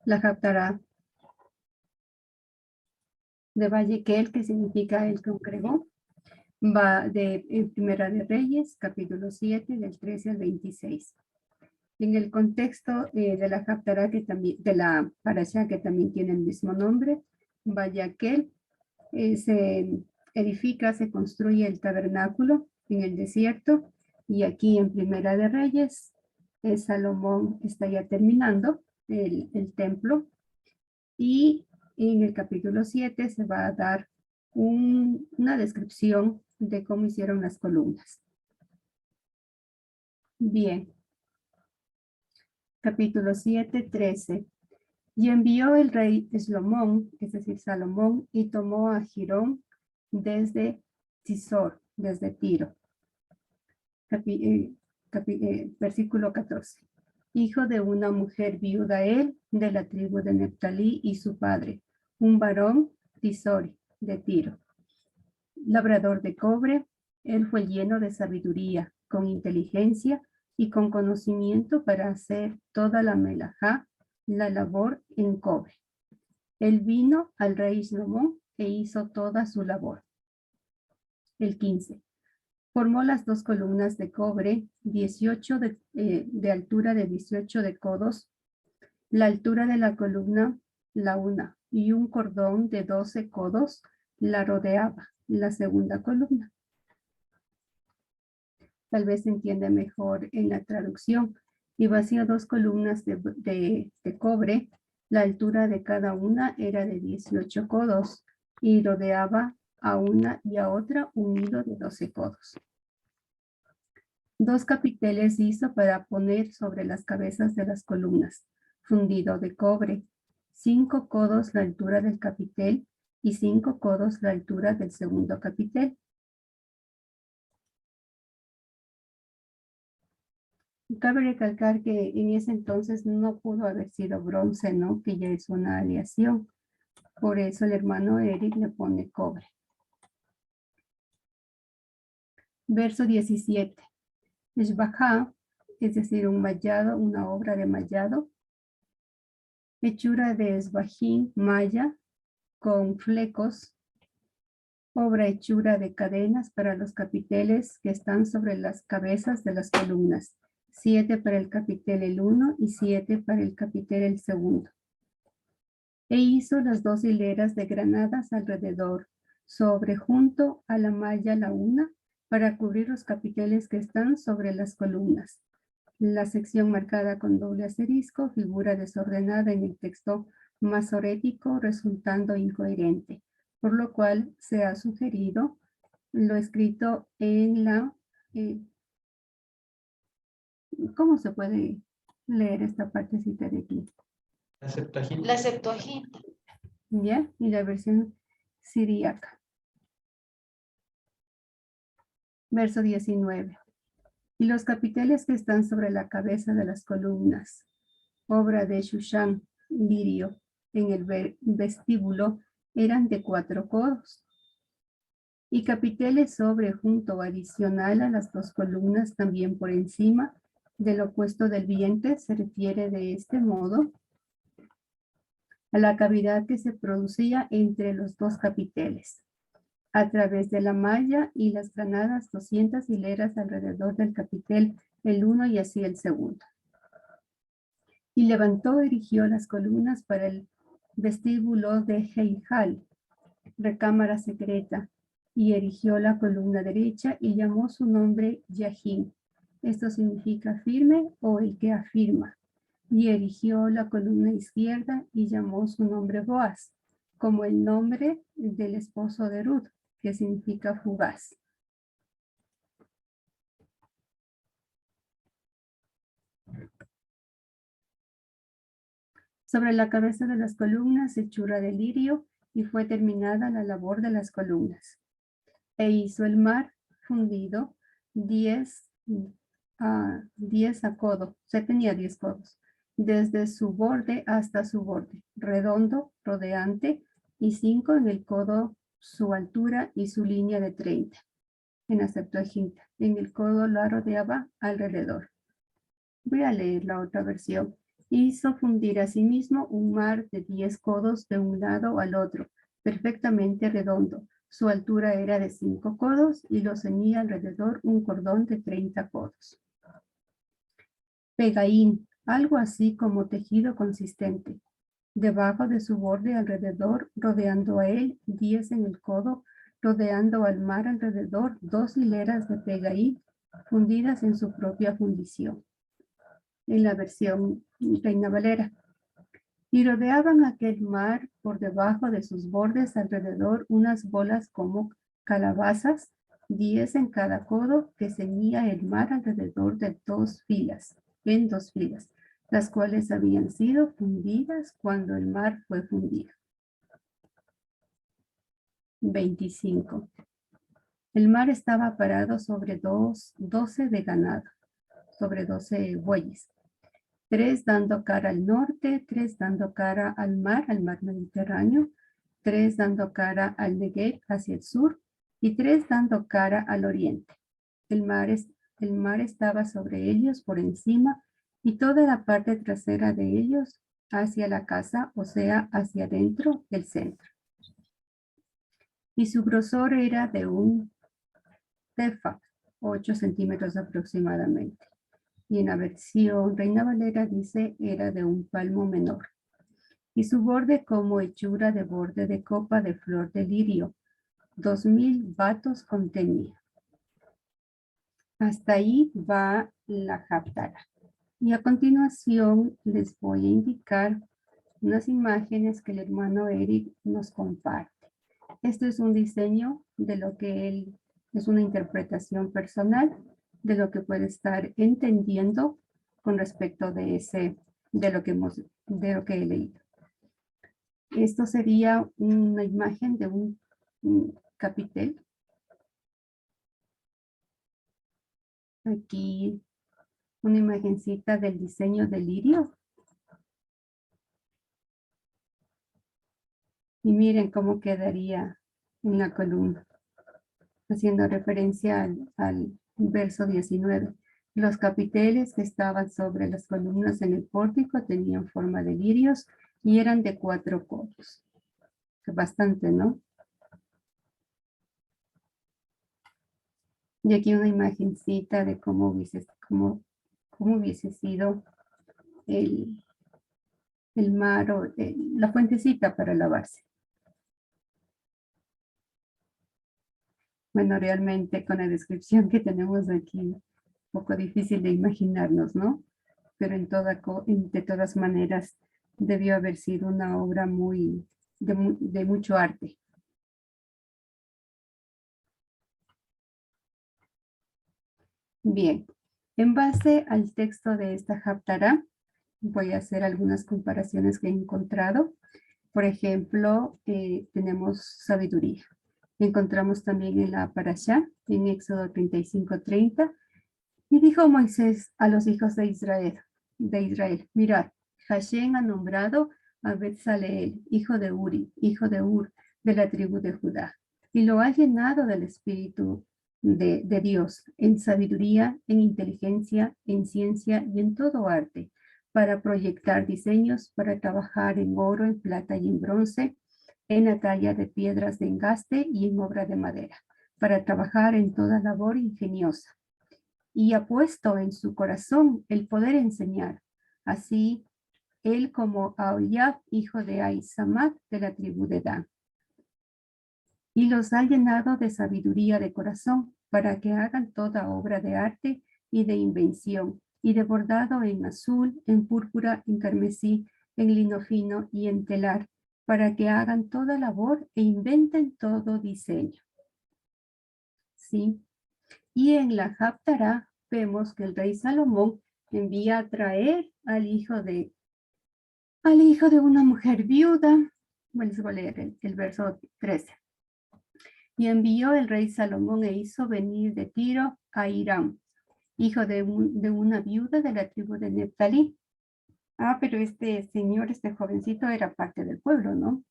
La Haftará de Vallequel, que significa el congregó, va de Primera de Reyes, capítulo 7, del 13 al 26. En el contexto de la Haftará, que también, de la Parashá, que también tiene el mismo nombre, Vallequel, se edifica, se construye el tabernáculo en el desierto, y aquí en Primera de Reyes, Salomón está ya terminando el templo, y en el capítulo 7 se va a dar una descripción de cómo hicieron las columnas. Bien. Capítulo 7, 13. Y envió el rey Eslomón, es decir, Salomón, y tomó a Girón desde Tisor, desde Tiro. Versículo 14. Hijo de una mujer viuda él, de la tribu de Neftalí, y su padre, un varón Tisori, de Tiro. Labrador de cobre, él fue lleno de sabiduría, con inteligencia y con conocimiento para hacer toda la melajá, la labor en cobre. Él vino al rey Salomón e hizo toda su labor. El 15. Formó las dos columnas de cobre, 18 de altura de 18 de codos, la altura de la columna, la una, y un cordón de 12 codos la rodeaba, la segunda columna. Tal vez se entiende mejor en la traducción. Y vació dos columnas de cobre, la altura de cada una era de 18 codos, y rodeaba a una y a otra un hilo de 12 codos. Dos capiteles hizo para poner sobre las cabezas de las columnas, fundido de cobre, 5 codos la altura del capitel y 5 codos la altura del segundo capitel. Cabe recalcar que en ese entonces no pudo haber sido bronce, ¿no? Que ya es una aleación. Por eso el hermano Eric le pone cobre. Verso 17. Shbajá, es decir, un mallado, una obra de mallado. Hechura de esbajín, malla, con flecos. Obra hechura de cadenas para los capiteles que están sobre las cabezas de las columnas. 7 para el capitel el 1 y 7 para el capitel el segundo. E hizo las 2 hileras de granadas alrededor, sobre junto a la malla la una, para cubrir los capiteles que están sobre las columnas. La sección marcada con doble asterisco figura desordenada en el texto masorético, resultando incoherente, por lo cual se ha sugerido lo escrito en la... ¿cómo se puede leer esta partecita de aquí? La Septuaginta. La Septuaginta. ¿Ya? Y la versión siríaca. Verso 19. Y los capiteles que están sobre la cabeza de las columnas, obra de Shushan, lirio, en el vestíbulo, eran de 4 codos. Y capiteles sobre junto adicional a las 2 columnas, también por encima del opuesto del vientre, se refiere de este modo a la cavidad que se producía entre los 2 capiteles, a través de la malla y las granadas 200 hileras alrededor del capitel el uno y así el segundo. Y levantó, erigió las columnas para el vestíbulo de Heijal, recámara secreta, y erigió la columna derecha y llamó su nombre Yahim. Esto significa firme o el que afirma. Y erigió la columna izquierda y llamó su nombre Boaz, como el nombre del esposo de Ruth, que significa fugaz. Sobre la cabeza de las columnas, hechura de lirio, y fue terminada la labor de las columnas. E hizo el mar fundido 10 a codo, se tenía 10 codos, desde su borde hasta su borde, redondo, rodeante, y 5 en el codo su altura y su línea de 30. En la Septuaginta, en el codo la rodeaba alrededor. Voy a leer la otra versión. Hizo fundir asimismo un mar de 10 codos de un lado al otro, perfectamente redondo. Su altura era de 5 codos y lo ceñía alrededor un cordón de 30 codos. Pegaín, algo así como tejido consistente. Debajo de su borde alrededor, rodeando a él, 10 en el codo, rodeando al mar alrededor, 2 hileras de pegaín fundidas en su propia fundición. En la versión Reina Valera. Y rodeaban aquel mar por debajo de sus bordes alrededor unas bolas como calabazas, 10 en cada codo, que ceñía el mar alrededor de 2 filas, en 2 filas, las cuales habían sido fundidas cuando el mar fue fundido. 25. El mar estaba parado sobre 12 de ganado, sobre 12 bueyes. 3 dando cara al norte, 3 dando cara al mar Mediterráneo, 3 dando cara al Negev hacia el sur y 3 dando cara al oriente. El mar estaba sobre ellos por encima y toda la parte trasera de ellos hacia la casa, o sea, hacia adentro del centro. Y su grosor era de un tefa, 8 centímetros aproximadamente. Y en la versión Reina Valera dice era de un palmo menor. Y su borde como hechura de borde de copa de flor de lirio, 2000 batos contenía. Hasta ahí va la Haftará. Y a continuación les voy a indicar unas imágenes que el hermano Eric nos comparte. Esto es un diseño de lo que él, es una interpretación personal de lo que puede estar entendiendo con respecto de lo que he leído. Esto sería una imagen de un capitel. Aquí una imagencita del diseño del lirio. Y miren cómo quedaría en la columna, haciendo referencia al verso 19. Los capiteles que estaban sobre las columnas en el pórtico tenían forma de lirios y eran de 4 codos. Bastante, ¿no? Y aquí una imagencita de cómo hubiese sido el mar o la fuentecita para lavarse. Bueno, realmente con la descripción que tenemos aquí, un poco difícil de imaginarnos, ¿no? Pero de todas maneras debió haber sido una obra de mucho arte. Bien, en base al texto de esta Haftará, voy a hacer algunas comparaciones que he encontrado. Por ejemplo, tenemos sabiduría. Encontramos también en la Parashá, en Éxodo 35:30, y dijo Moisés a los hijos de Israel, mirad, Hashem ha nombrado a Betzaleel, hijo de Uri, hijo de Ur, de la tribu de Judá, y lo ha llenado del Espíritu de Dios, en sabiduría, en inteligencia, en ciencia y en todo arte, para proyectar diseños, para trabajar en oro, en plata y en bronce, en la talla de piedras de engaste y en obra de madera, para trabajar en toda labor ingeniosa. Y ha puesto en su corazón el poder enseñar. Así, él como Aholiab, hijo de Ahisamak, de la tribu de Dan. Y los ha llenado de sabiduría de corazón para que hagan toda obra de arte y de invención, y de bordado en azul, en púrpura, en carmesí, en lino fino y en telar, para que hagan toda labor e inventen todo diseño. ¿Sí? Y en la Haftará vemos que el rey Salomón envía a traer al hijo de una mujer viuda. Bueno, les voy a leer el verso 13. Y envió el rey Salomón e hizo venir de Tiro a Hiram, hijo de una viuda de la tribu de Neftalí. Pero este jovencito era parte del pueblo, ¿no?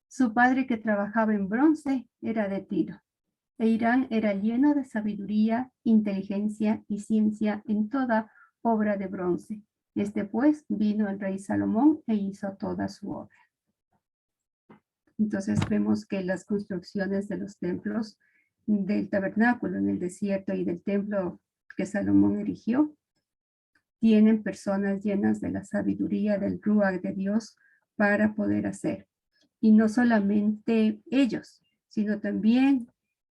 Su padre, que trabajaba en bronce, era de Tiro. E Hiram era lleno de sabiduría, inteligencia y ciencia en toda obra de bronce. Pues vino el rey Salomón e hizo toda su obra. Entonces vemos que las construcciones de los templos del tabernáculo en el desierto y del templo que Salomón erigió tienen personas llenas de la sabiduría del Ruach de Dios para poder hacer. Y no solamente ellos, sino también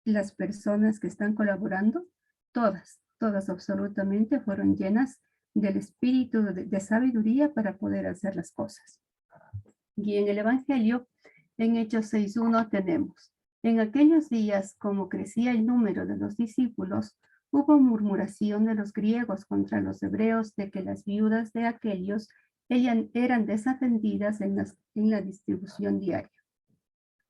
las personas que están colaborando, todas absolutamente fueron llenas del espíritu de sabiduría para poder hacer las cosas. Y en el Evangelio, en Hechos 6:1 tenemos: en aquellos días, como crecía el número de los discípulos, hubo murmuración de los griegos contra los hebreos de que las viudas de aquellos eran desatendidas en la distribución diaria.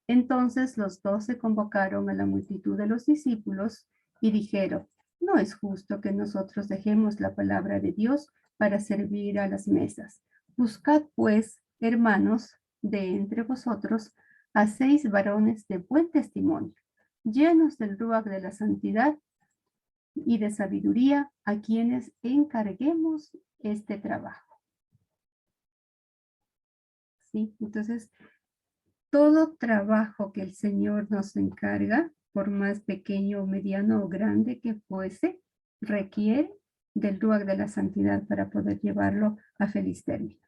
Entonces los 12 convocaron a la multitud de los discípulos y dijeron: no es justo que nosotros dejemos la palabra de Dios para servir a las mesas. Buscad pues, hermanos, de entre vosotros a 6 varones de buen testimonio, llenos del ruach de la santidad y de sabiduría, a quienes encarguemos este trabajo. ¿Sí? Entonces, todo trabajo que el Señor nos encarga, por más pequeño, mediano o grande que fuese, requiere del ruach de la santidad para poder llevarlo a feliz término.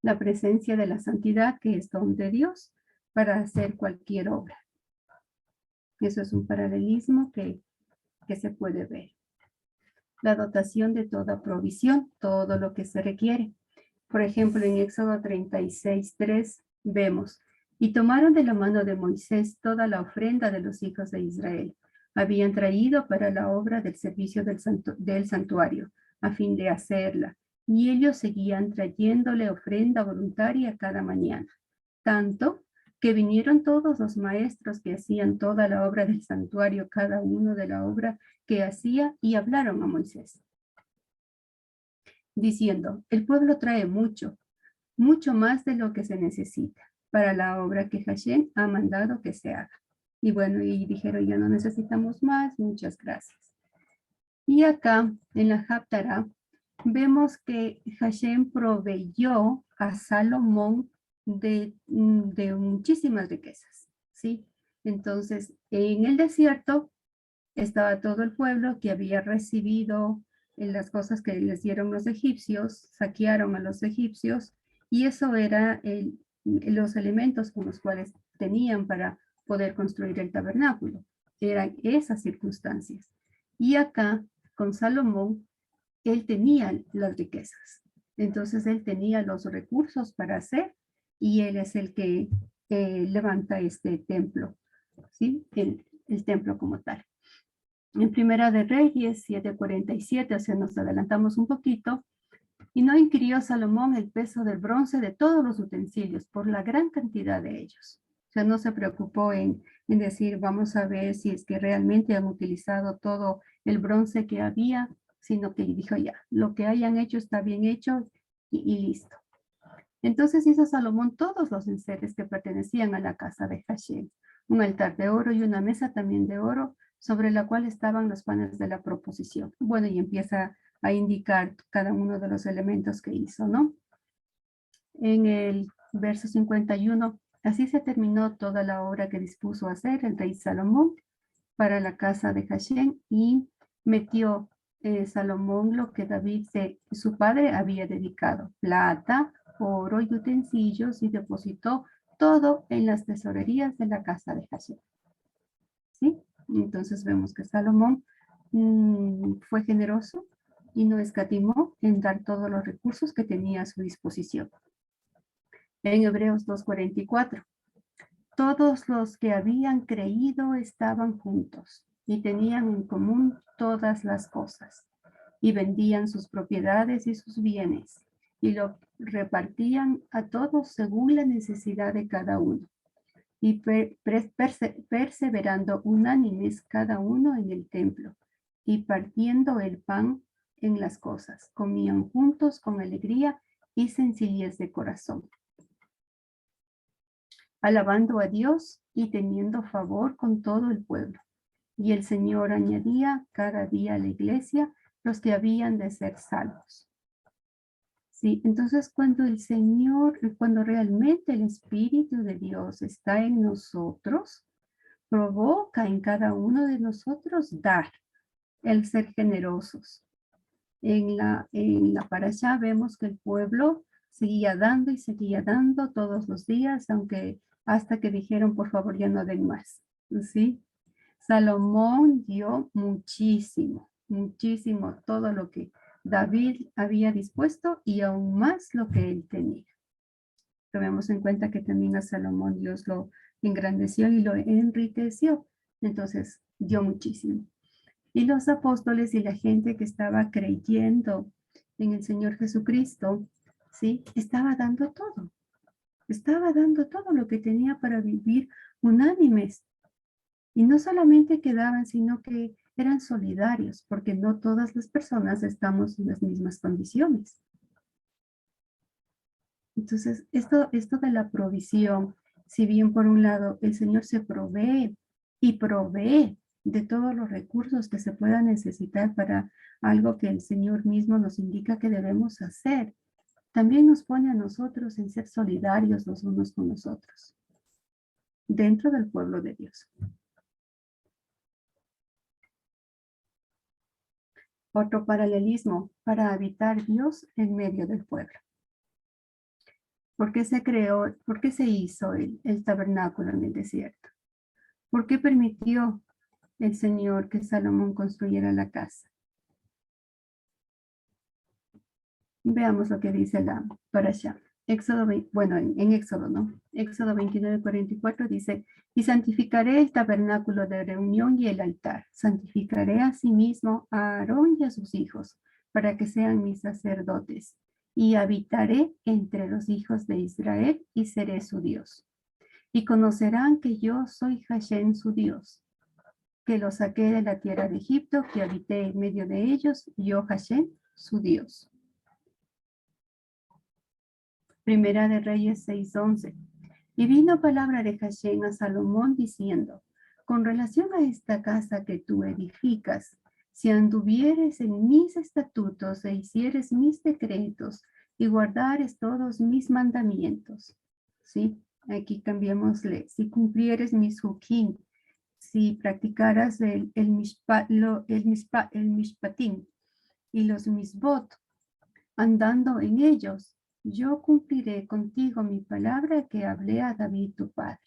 La presencia de la santidad, que es don de Dios para hacer cualquier obra. Eso es un paralelismo que se puede ver. La dotación de toda provisión, todo lo que se requiere. Por ejemplo, en Éxodo 36:3 vemos: y tomaron de la mano de Moisés toda la ofrenda de los hijos de Israel. Habían traído para la obra del servicio del santuario, a fin de hacerla. Y ellos seguían trayéndole ofrenda voluntaria cada mañana. Tanto que vinieron todos los maestros que hacían toda la obra del santuario, cada uno de la obra que hacía, y hablaron a Moisés, diciendo: el pueblo trae mucho más de lo que se necesita para la obra que Hashem ha mandado que se haga. Y bueno, y dijeron: ya no necesitamos más, muchas gracias. Y acá, en la Haftará, vemos que Hashem proveyó a Salomón de muchísimas riquezas, ¿sí? Entonces, en el desierto estaba todo el pueblo que había recibido las cosas que les dieron los egipcios, saquearon a los egipcios, y eso era los elementos con los cuales tenían para poder construir el tabernáculo. Eran esas circunstancias. Y acá, con Salomón, él tenía las riquezas. Entonces, él tenía los recursos para hacer, y él es el que levanta este templo, ¿sí? El templo como tal. En Primera de Reyes 7:47, o sea, nos adelantamos un poquito: y no inquirió Salomón el peso del bronce de todos los utensilios, por la gran cantidad de ellos. O sea, no se preocupó en decir: vamos a ver si es que realmente han utilizado todo el bronce que había, sino que dijo: ya, lo que hayan hecho está bien hecho, y listo. Entonces hizo Salomón todos los enseres que pertenecían a la casa de Hashem: un altar de oro y una mesa también de oro, sobre la cual estaban los panes de la proposición. Bueno, y empieza a indicar cada uno de los elementos que hizo, ¿no? En el verso 51, así se terminó toda la obra que dispuso hacer el rey Salomón para la casa de Hashem, y metió Salomón lo que David, su padre, había dedicado: plata, oro y utensilios, y depositó todo en las tesorerías de la casa de Hashem. ¿Sí? Entonces vemos que Salomón fue generoso y no escatimó en dar todos los recursos que tenía a su disposición. En Hebreos 2:44, todos los que habían creído estaban juntos y tenían en común todas las cosas, y vendían sus propiedades y sus bienes, y lo repartían a todos según la necesidad de cada uno, y perseverando unánimes cada uno en el templo, y partiendo el pan en las cosas, comían juntos con alegría y sencillez de corazón, alabando a Dios y teniendo favor con todo el pueblo. Y el Señor añadía cada día a la iglesia los que habían de ser salvos. Sí, entonces cuando el Señor, cuando realmente el Espíritu de Dios está en nosotros, provoca en cada uno de nosotros dar, el ser generosos. En la parashá vemos que el pueblo seguía dando todos los días, aunque hasta que dijeron, por favor, ya no den más. ¿Sí? Salomón dio muchísimo, muchísimo, todo lo que David había dispuesto y aún más lo que él tenía. Tomemos en cuenta que también a Salomón Dios lo engrandeció y lo enriqueció. Entonces, dio muchísimo. Y los apóstoles y la gente que estaba creyendo en el Señor Jesucristo, ¿sí? Estaba dando todo. Estaba dando todo lo que tenía para vivir unánimes. Y no solamente quedaban, sino que eran solidarios, porque no todas las personas estamos en las mismas condiciones. Entonces, esto de la provisión, si bien por un lado el Señor se provee y provee de todos los recursos que se puedan necesitar para algo que el Señor mismo nos indica que debemos hacer, también nos pone a nosotros en ser solidarios los unos con los otros, dentro del pueblo de Dios. Otro paralelismo para habitar Dios en medio del pueblo. ¿Por qué se creó, por qué se hizo el tabernáculo en el desierto? ¿Por qué permitió el Señor que Salomón construyera la casa? Veamos lo que dice la parashá. Éxodo, bueno, en Éxodo, ¿no? Éxodo 29:44 dice, y santificaré el tabernáculo de reunión y el altar. Santificaré a sí mismo a Aarón y a sus hijos, para que sean mis sacerdotes. Y habitaré entre los hijos de Israel y seré su Dios. Y conocerán que yo soy Hashem su Dios, que los saqué de la tierra de Egipto, que habité en medio de ellos, yo Hashem su Dios. Primera de Reyes 6:11. Y vino palabra de Hashem a Salomón diciendo, con relación a esta casa que tú edificas, si anduvieres en mis estatutos e hicieres mis decretos y guardares todos mis mandamientos. ¿Sí? Aquí cambiémosle. Si cumplieres mis hukim, si practicaras el mishpatim y los misbot, andando en ellos, yo cumpliré contigo mi palabra que hablé a David tu padre,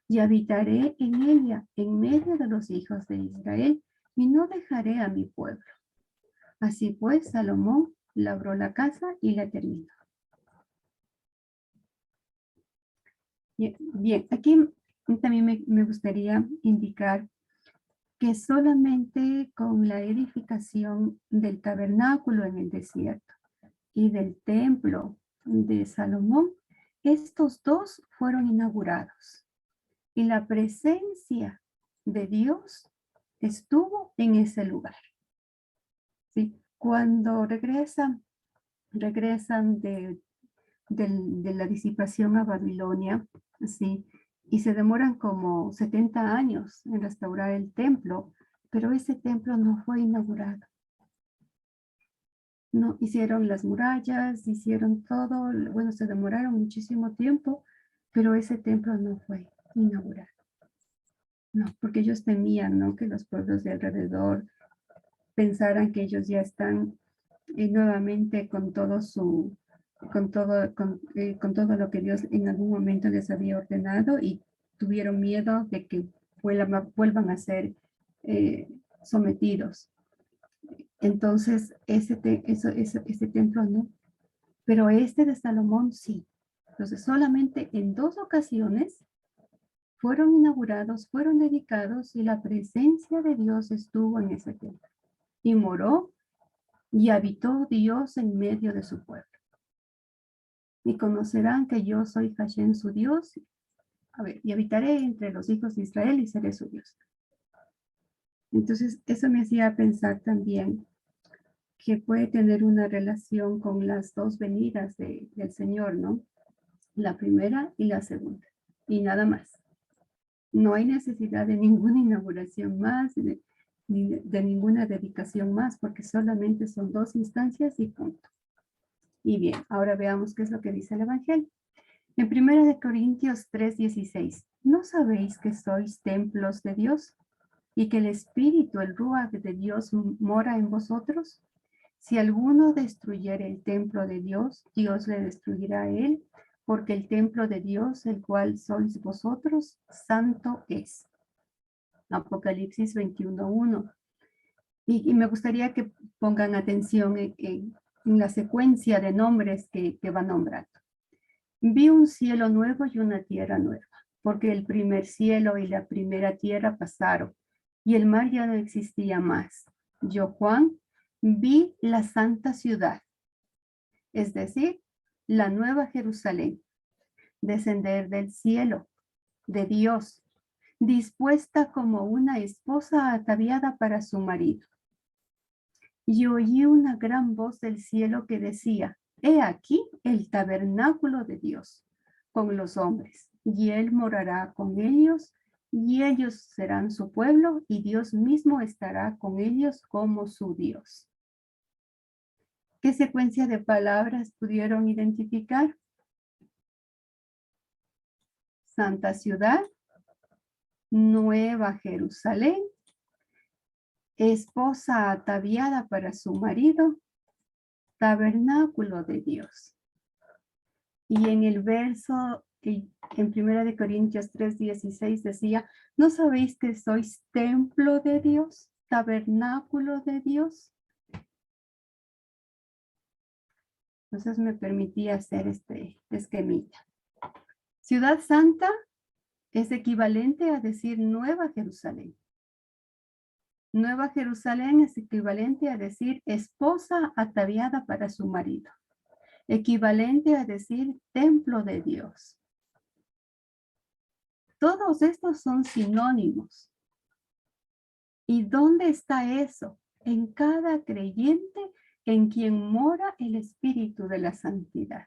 y habitaré en ella, en medio de los hijos de Israel, y no dejaré a mi pueblo. Así pues, Salomón labró la casa y la terminó. Bien, aquí también me gustaría indicar que solamente con la edificación del tabernáculo en el desierto y del templo de Salomón, estos dos fueron inaugurados. Y la presencia de Dios estuvo en ese lugar. ¿Sí? Cuando regresan de la disipación a Babilonia, ¿sí? Y se demoran como 70 años en restaurar el templo, pero ese templo no fue inaugurado. No, hicieron las murallas, hicieron todo, bueno, se demoraron muchísimo tiempo, pero ese templo no fue inaugurado. No, porque ellos temían, ¿no? Que los pueblos de alrededor pensaran que ellos ya están nuevamente con todo con todo lo que Dios en algún momento les había ordenado y tuvieron miedo de que vuelvan a ser sometidos. Entonces, ese templo no, pero este de Salomón sí. Entonces, solamente en 2 ocasiones fueron inaugurados, fueron dedicados y la presencia de Dios estuvo en ese templo. Y moró y habitó Dios en medio de su pueblo. Y conocerán que yo soy Hashem su Dios. A ver, y habitaré entre los hijos de Israel y seré su Dios. Entonces, eso me hacía pensar también que puede tener una relación con las dos venidas del Señor, ¿no? La primera y la segunda. Y nada más. No hay necesidad de ninguna inauguración más, ni de ninguna dedicación más, porque solamente son 2 instancias y punto. Y bien, ahora veamos qué es lo que dice el Evangelio. En 1 Corintios 3:16, ¿no sabéis que sois templos de Dios y que el Espíritu, el Ruach de Dios, mora en vosotros? Si alguno destruyere el templo de Dios, Dios le destruirá a él, porque el templo de Dios, el cual sois vosotros, santo es. Apocalipsis 21:1. Y me gustaría que pongan atención en la secuencia de nombres que va nombrando. Vi un cielo nuevo y una tierra nueva, porque el primer cielo y la primera tierra pasaron, y el mar ya no existía más. Yo, Juan, vi la santa ciudad, es decir, la nueva Jerusalén, descender del cielo de Dios, dispuesta como una esposa ataviada para su marido. Y oí una gran voz del cielo que decía, he aquí el tabernáculo de Dios con los hombres, y él morará con ellos, y ellos serán su pueblo, y Dios mismo estará con ellos como su Dios. ¿Qué secuencia de palabras pudieron identificar? Santa ciudad, Nueva Jerusalén, esposa ataviada para su marido, tabernáculo de Dios. Y en el verso en 1 Corintios 3:16 decía, ¿no sabéis que sois templo de Dios, tabernáculo de Dios? Entonces me permitía hacer este esquemita. Ciudad Santa es equivalente a decir Nueva Jerusalén. Nueva Jerusalén es equivalente a decir esposa ataviada para su marido. Equivalente a decir templo de Dios. Todos estos son sinónimos. ¿Y dónde está eso? En cada creyente en quien mora el Espíritu de la Santidad.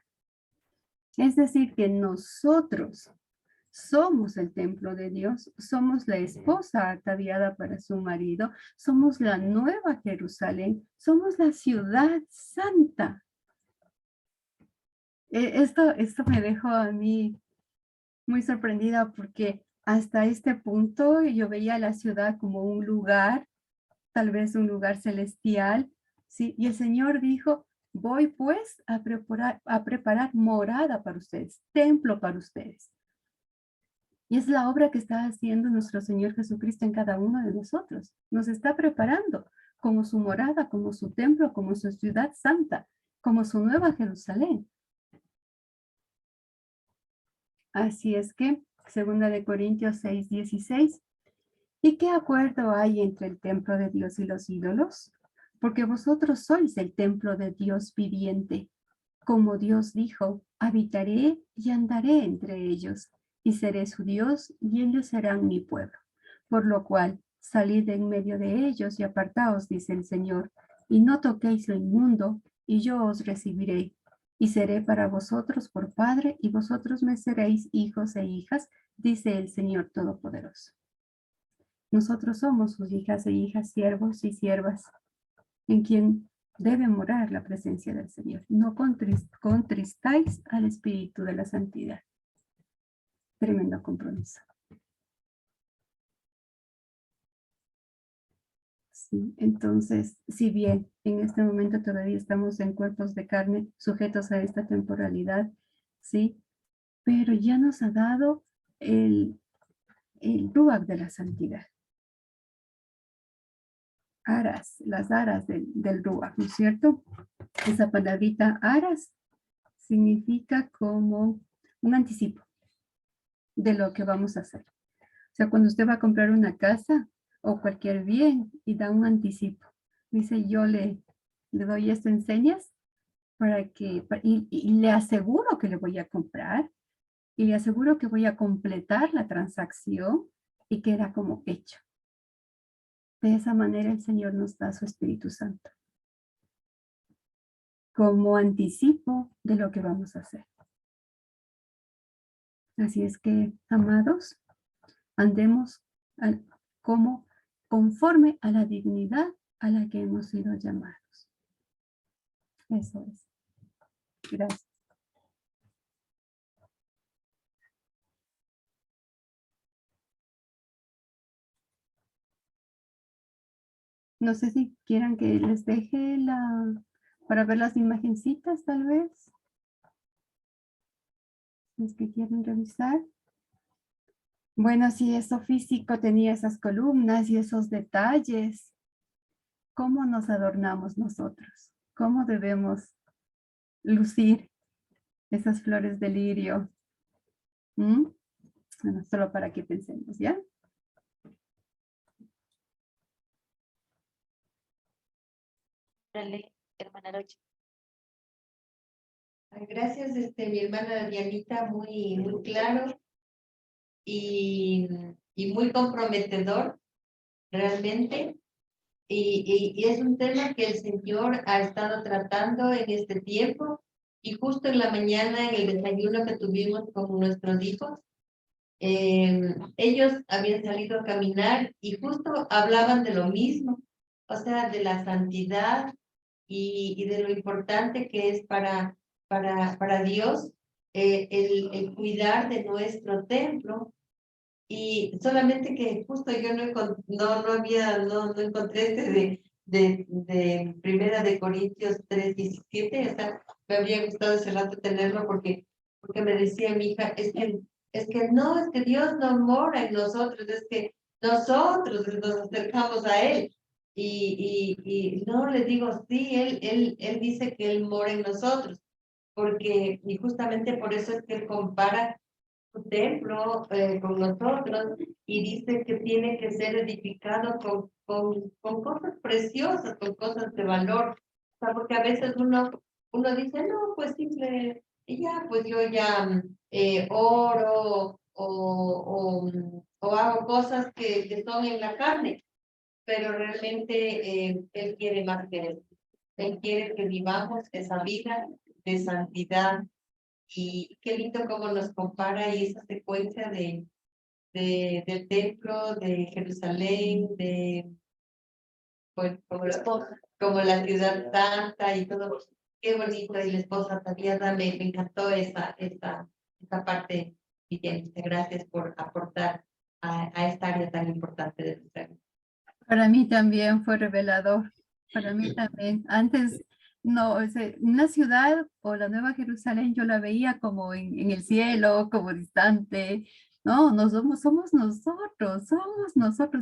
Es decir, que nosotros somos el templo de Dios, somos la esposa ataviada para su marido, somos la nueva Jerusalén, somos la ciudad santa. Esto me dejó a mí muy sorprendida porque hasta este punto yo veía la ciudad como un lugar, tal vez un lugar celestial, ¿sí? Y el Señor dijo, voy pues a preparar morada para ustedes, templo para ustedes. Y es la obra que está haciendo nuestro Señor Jesucristo en cada uno de nosotros. Nos está preparando como su morada, como su templo, como su ciudad santa, como su nueva Jerusalén. Así es que, 2 Corintios 6:16, ¿y qué acuerdo hay entre el templo de Dios y los ídolos? Porque vosotros sois el templo de Dios viviente. Como Dios dijo, habitaré y andaré entre ellos, y seré su Dios, y ellos serán mi pueblo. Por lo cual, salid en medio de ellos y apartaos, dice el Señor, y no toquéis lo inmundo, y yo os recibiré, y seré para vosotros por Padre, y vosotros me seréis hijos e hijas, dice el Señor Todopoderoso. Nosotros somos sus hijas e hijas, siervos y siervas, en quien debe morar la presencia del Señor. No contristáis al Espíritu de la Santidad. Tremendo compromiso. Sí, entonces, si bien en este momento todavía estamos en cuerpos de carne sujetos a esta temporalidad, sí, pero ya nos ha dado el Ruach de la santidad. Aras, las aras del Ruach, ¿no es cierto? Esa palabrita aras significa como un anticipo de lo que vamos a hacer. O sea, cuando usted va a comprar una casa o cualquier bien y da un anticipo, dice yo le doy esto en señas para que, y le aseguro que le voy a comprar y le aseguro que voy a completar la transacción y queda como hecho. De esa manera el Señor nos da su Espíritu Santo como anticipo de lo que vamos a hacer. Así es que, amados, andemos como conforme a la dignidad a la que hemos sido llamados. Eso es. Gracias. No sé si quieran que les deje para ver las imagencitas, tal vez. Es que quieren revisar. Bueno, si eso físico tenía esas columnas y esos detalles, ¿cómo nos adornamos nosotros? ¿Cómo debemos lucir esas flores de lirio? ¿Mm? Bueno, solo para que pensemos, ¿ya? Dale, hermana Rocha. Gracias, mi hermana Dianita, muy claro y, y muy comprometedor, realmente. Y es un tema que el Señor ha estado tratando en este tiempo y justo en la mañana, en el desayuno que tuvimos con nuestros hijos, ellos habían salido a caminar y justo hablaban de lo mismo, o sea, de la santidad y de lo importante que es para Dios el cuidar de nuestro templo. Y solamente que justo yo no encontré de Primera de Corintios 3:17, o sea, me habría gustado ese rato tenerlo porque me decía mi hija, es que Dios no mora en nosotros, es que nosotros nos acercamos a Él. Y no le digo, sí, él dice que Él mora en nosotros, y justamente por eso es que Él compara su templo con nosotros y dice que tiene que ser edificado con cosas preciosas, con cosas de valor. O sea, porque a veces uno dice, no, pues simple, y ya, pues yo ya oro o hago cosas que son en la carne, pero realmente Él quiere más que eso. Él quiere que vivamos esa vida de santidad. Y qué lindo cómo nos compara ahí esa secuencia del templo, de Jerusalén, bueno, como la ciudad santa y todo. Qué bonito. Y la esposa Tatiana, me encantó esa parte. Bien, gracias por aportar a esta área tan importante de nuestra vida. Para mí también fue revelador. Para mí también. Antes, no, o sea, una ciudad o la Nueva Jerusalén yo la veía como en el cielo, como distante. No, somos nosotros.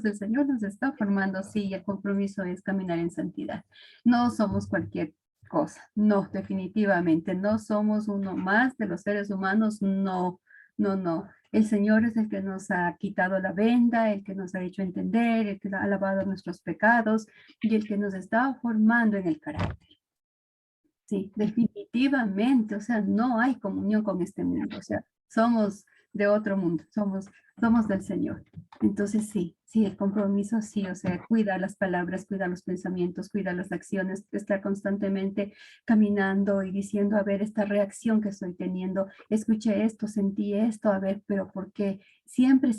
El Señor nos está formando, sí, y el compromiso es caminar en santidad. No somos cualquier cosa, no, definitivamente. No somos uno más de los seres humanos, no, no, no. El Señor es el que nos ha quitado la venda, el que nos ha hecho entender, el que ha lavado nuestros pecados y el que nos está formando en el carácter. Sí, definitivamente, o sea, no hay comunión con este mundo, o sea, somos de otro mundo, somos del Señor. Entonces sí, el compromiso sí, o sea, cuida las palabras, cuida los pensamientos, cuida las acciones, estar constantemente caminando y diciendo, a ver, esta reacción que estoy teniendo, escuché esto, sentí esto, a ver, pero ¿por qué? Siempre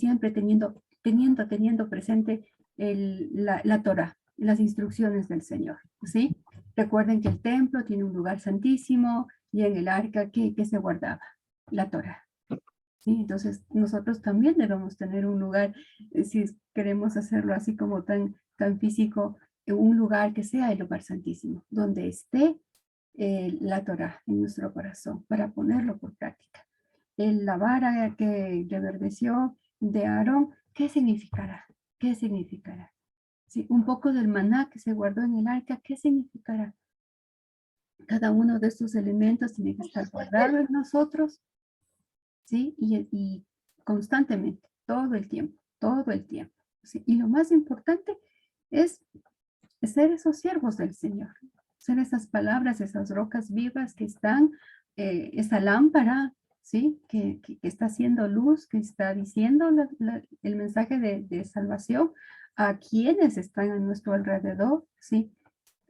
teniendo presente la Torah, las instrucciones del Señor, ¿sí? Recuerden que el templo tiene un lugar santísimo y en el arca que se guardaba la Torah. ¿Sí? Entonces nosotros también debemos tener un lugar, si queremos hacerlo así como tan físico, un lugar que sea el lugar santísimo, donde esté la Torah en nuestro corazón para ponerlo por práctica. La vara que reverdeció de Aarón, ¿qué significará? ¿Qué significará? ¿Sí? Un poco del maná que se guardó en el arca, ¿qué significará? Cada uno de estos elementos tiene que estar guardado en nosotros, ¿sí? Y constantemente, todo el tiempo, ¿sí? Y lo más importante es ser esos siervos del Señor, ser esas palabras, esas rocas vivas que están, esa lámpara, ¿sí? Que está haciendo luz, que está diciendo el mensaje de salvación a quienes están a nuestro alrededor, ¿sí?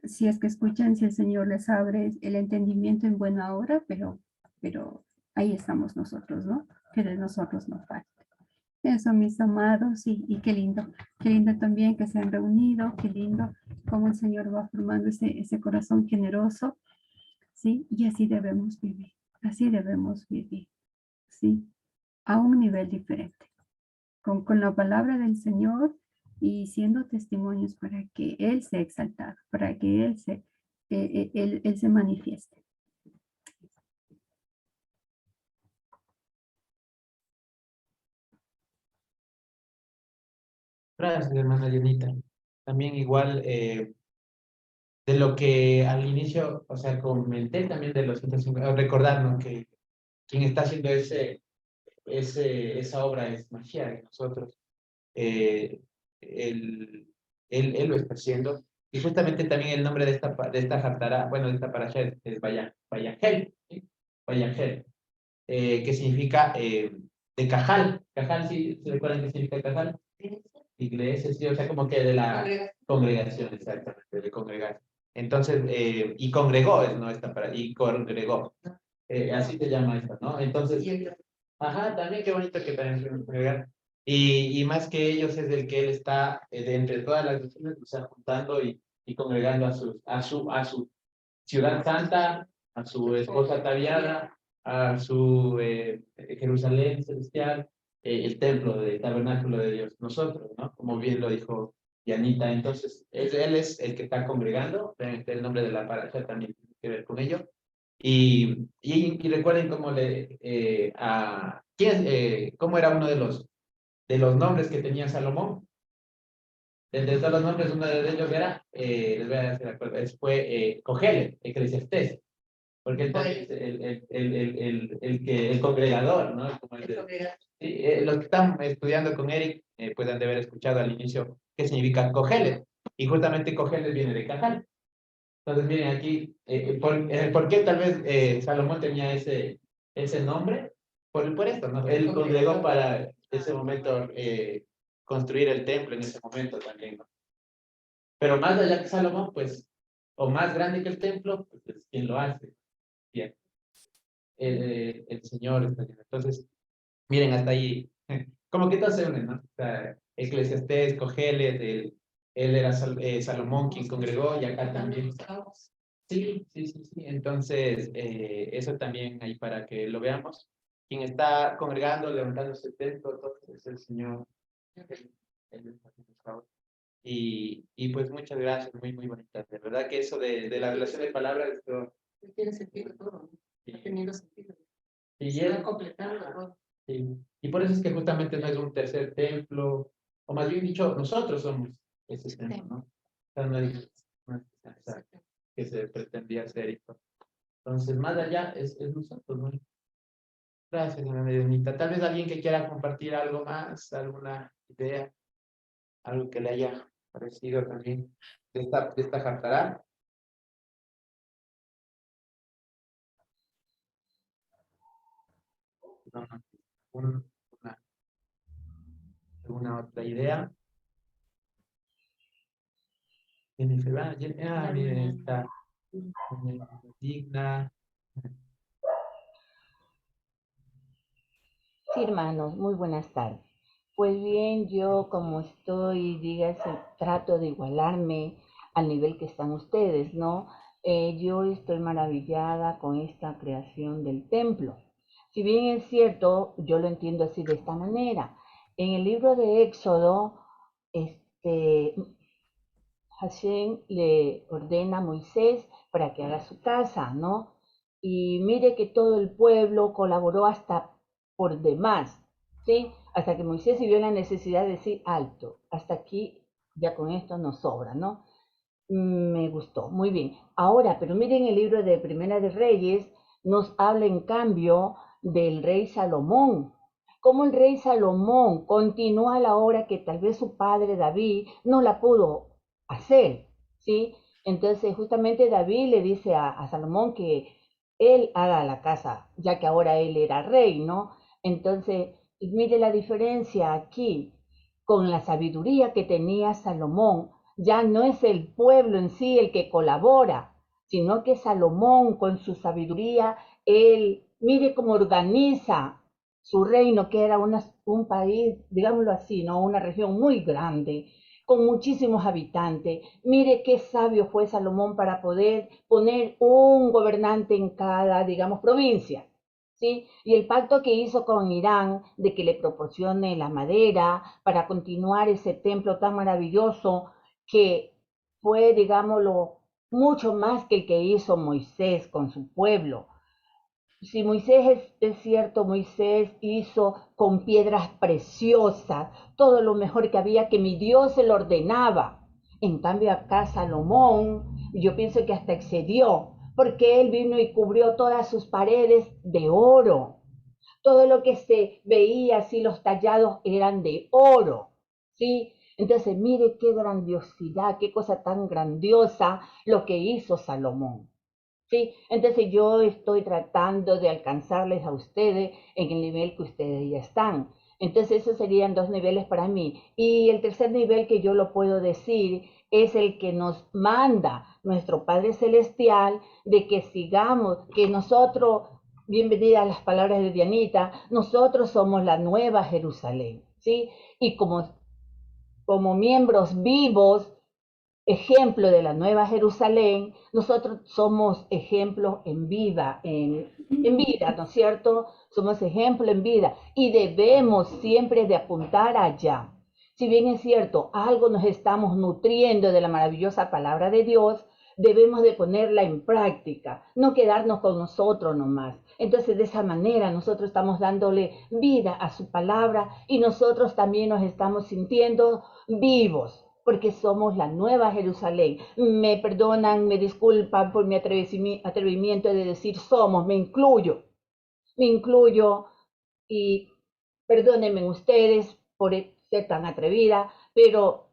Si es que escuchan, si el Señor les abre el entendimiento en buena hora, pero ahí estamos nosotros, ¿no? Que de nosotros nos falta. Eso, mis amados, y qué lindo también que se han reunido, qué lindo cómo el Señor va formando ese corazón generoso, ¿sí? Y así debemos vivir, ¿sí? A un nivel diferente, con la palabra del Señor y siendo testimonios para que Él sea exaltado, para que Él se manifieste. Gracias, hermana Dianita. También igual de lo que al inicio, o sea, comenté también de los 150, recordar, ¿no? Que quien está haciendo esa obra es Mashiach, nosotros. eh, él lo está haciendo. Y justamente también el nombre de esta Haftará, bueno, de esta parasha es Vayangel, ¿sí? Vayangel, que significa de Cajal. Cajal, ¿sí? ¿Se recuerdan qué significa Cajal? Iglesia, sí, o sea, como que de la congregación, exactamente, de congregar. Entonces, y congregó, ¿no? Y congregó. Así se llama esto, ¿no? Entonces, ajá, también qué bonito que también se congregar. Y más que ellos es el que él está de entre todas las naciones, o sea, juntando y congregando a su ciudad santa, a su esposa ataviada, a su Jerusalén celestial, el templo del tabernáculo de Dios, nosotros, ¿no? Como bien lo dijo Yanita. Entonces, él es el que está congregando, el nombre de la parasha también tiene que ver con ello. Y recuerden cómo era uno de los nombres que tenía Salomón. De todos los nombres, uno de ellos era, les voy a hacer acuerdo, fue Cogelet, Eclesiastés, porque él también es el congregador, ¿no? Sí, los que están estudiando con Eric, pues han de haber escuchado al inicio qué significa Cogelet, y justamente Cogelet viene de Cajal. Entonces, miren aquí, ¿por qué tal vez Salomón tenía ese nombre? Por esto, ¿no? Él congregó para ese momento construir el templo en ese momento también, ¿no? Pero más allá que Salomón, pues, o más grande que el templo, pues es quien lo hace. Bien, el Señor está bien. Entonces, miren, hasta ahí, como que todo se une, ¿no? O sea, Eclesiastés, Cogelet, él era Salomón quien congregó, y acá también. Sí, sí, sí, sí. Entonces, eso también ahí para que lo veamos. Quien está congregando, levantándose el templo, todo es el Señor. Él está haciendo el favor. Y pues muchas gracias, muy, muy bonitas. De verdad que eso de la relación de palabras, esto, Tiene sentido todo, ¿no? sí, Ha tenido sentido. sí, Se va completando todo. sí. Y por eso es que justamente no es un tercer templo, o más bien dicho, nosotros somos ese templo, ¿no? O sea, no es que se pretendía hacer y todo. Entonces, más allá es nosotros, ¿no? Gracias, Ana Medianita. Tal vez alguien que quiera compartir algo más, alguna idea, algo que le haya parecido también de esta Haftará. No, no, un- una, ¿alguna otra idea? Jennifer, miren, está digna. Sí, hermanos, muy buenas tardes. Pues bien, yo como estoy, dígase, trato de igualarme al nivel que están ustedes, ¿no? Yo estoy maravillada con esta creación del templo. Si bien es cierto, yo lo entiendo así de esta manera. En el libro de Éxodo, este, Hashem le ordena a Moisés para que haga su casa, ¿no? Y mire que todo el pueblo colaboró hasta por demás, ¿sí? Hasta que Moisés se vio la necesidad de decir alto, hasta aquí ya con esto nos sobra, ¿no? Me gustó, muy bien. Ahora, pero miren el libro de Primera de Reyes, nos habla en cambio del rey Salomón. Cómo el rey Salomón continúa la obra que tal vez su padre David no la pudo hacer, ¿sí? Entonces, justamente David le dice a Salomón que él haga la casa, ya que ahora él era rey, ¿no? Entonces, mire la diferencia aquí con la sabiduría que tenía Salomón. Ya no es el pueblo en sí el que colabora, sino que Salomón con su sabiduría, él mire cómo organiza su reino, que era un país, digámoslo así, ¿no? Una región muy grande, con muchísimos habitantes. Mire qué sabio fue Salomón para poder poner un gobernante en cada, digamos, provincia. ¿Sí? Y el pacto que hizo con Irán de que le proporcione la madera para continuar ese templo tan maravilloso que fue, digámoslo, mucho más que el que hizo Moisés con su pueblo. Si Moisés es cierto, Moisés hizo con piedras preciosas todo lo mejor que había, que mi Dios se lo ordenaba. En cambio acá Salomón, yo pienso que hasta excedió, porque él vino y cubrió todas sus paredes de oro. Todo lo que se veía, así los tallados eran de oro, ¿sí? Entonces, mire qué grandiosidad, qué cosa tan grandiosa lo que hizo Salomón. Sí, entonces yo estoy tratando de alcanzarles a ustedes en el nivel que ustedes ya están. Entonces esos serían dos niveles para mí. Y el tercer nivel que yo lo puedo decir es el que nos manda nuestro Padre Celestial de que sigamos, que nosotros, bienvenida a las palabras de Dianita, nosotros somos la nueva Jerusalén, ¿sí? Y como miembros vivos, ejemplo de la Nueva Jerusalén, nosotros somos ejemplos en vida, ¿no es cierto? Somos ejemplo en vida y debemos siempre de apuntar allá. Si bien es cierto, algo nos estamos nutriendo de la maravillosa palabra de Dios, debemos de ponerla en práctica, no quedarnos con nosotros nomás. Entonces, de esa manera nosotros estamos dándole vida a su palabra y nosotros también nos estamos sintiendo vivos, porque somos la nueva Jerusalén. Me perdonan, me disculpan por mi atrevimiento de decir somos, me incluyo y perdónenme ustedes por ser tan atrevida, pero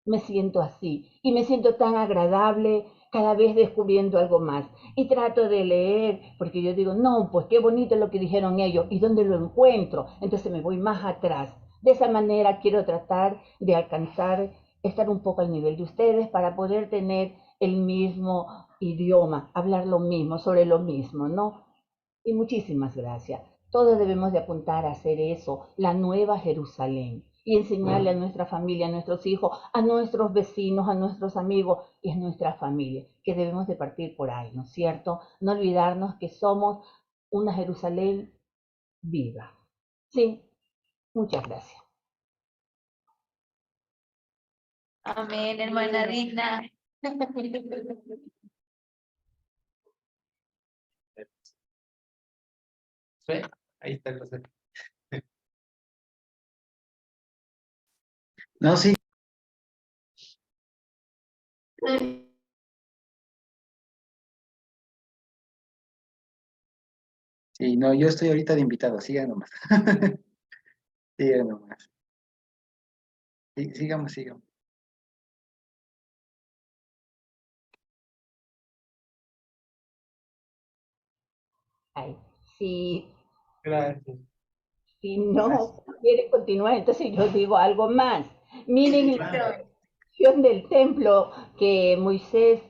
me siento así y me siento tan agradable cada vez descubriendo algo más. Y trato de leer, porque yo digo, no, pues qué bonito lo que dijeron ellos, ¿y dónde lo encuentro? Entonces me voy más atrás. De esa manera quiero tratar de alcanzar, estar un poco al nivel de ustedes para poder tener el mismo idioma, hablar lo mismo, sobre lo mismo, ¿no? Y muchísimas gracias. Todos debemos de apuntar a hacer eso, la nueva Jerusalén, y enseñarle a nuestra familia, a nuestros hijos, a nuestros vecinos, a nuestros amigos y a nuestra familia, que debemos de partir por ahí, ¿no es cierto? No olvidarnos que somos una Jerusalén viva. Sí, muchas gracias. Amén, hermana Digna. ¿Ve? Ahí está José. No, sí, sí, no, yo estoy ahorita de invitado, sigan nomás. Sigan nomás. Sí, sigamos, sigamos. Ay, si, Gracias. si no quiere continuar, entonces yo digo algo más. Miren la construcción del templo que Moisés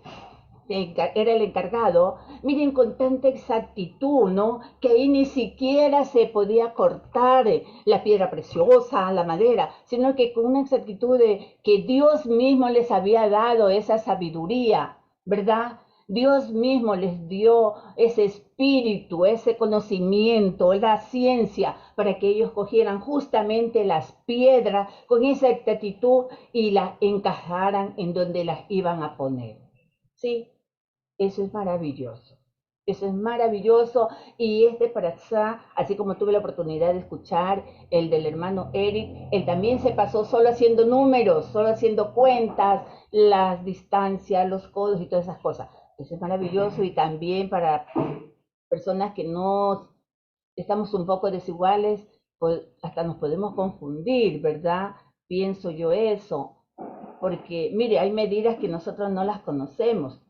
era el encargado, miren con tanta exactitud, ¿no? Que ahí ni siquiera se podía cortar la piedra preciosa, la madera, sino que con una exactitud de que Dios mismo les había dado esa sabiduría, ¿verdad? Dios mismo les dio ese espíritu, ese conocimiento, la ciencia, para que ellos cogieran justamente las piedras con esa exactitud y las encajaran en donde las iban a poner. ¿Sí? Eso es maravilloso. Eso es maravilloso. Y este Paraxá, así como tuve la oportunidad de escuchar el del hermano Eric, él también se pasó solo haciendo números, solo haciendo cuentas, las distancias, los codos y todas esas cosas. Eso es maravilloso y también para personas que no estamos un poco desiguales, pues hasta nos podemos confundir, ¿verdad? Pienso yo eso. Porque, mire, hay medidas que nosotros no las conocemos.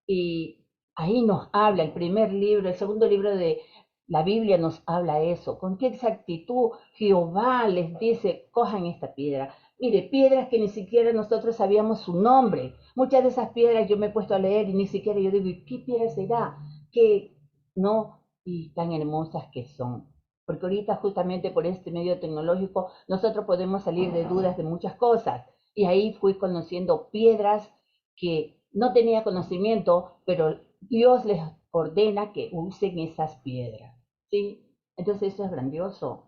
Y ahí nos habla el primer libro, el segundo libro de la Biblia nos habla eso. Con qué exactitud Jehová les dice, cojan esta piedra. Mire, piedras que ni siquiera nosotros sabíamos su nombre. Muchas de esas piedras yo me he puesto a leer y ni siquiera yo digo, ¿y qué piedra será? Que no, y tan hermosas que son. porque ahorita justamente por este medio tecnológico nosotros podemos salir de dudas de muchas cosas. Y ahí fui conociendo piedras que no tenía conocimiento, pero Dios les ordena que usen esas piedras, ¿sí? Entonces eso es grandioso.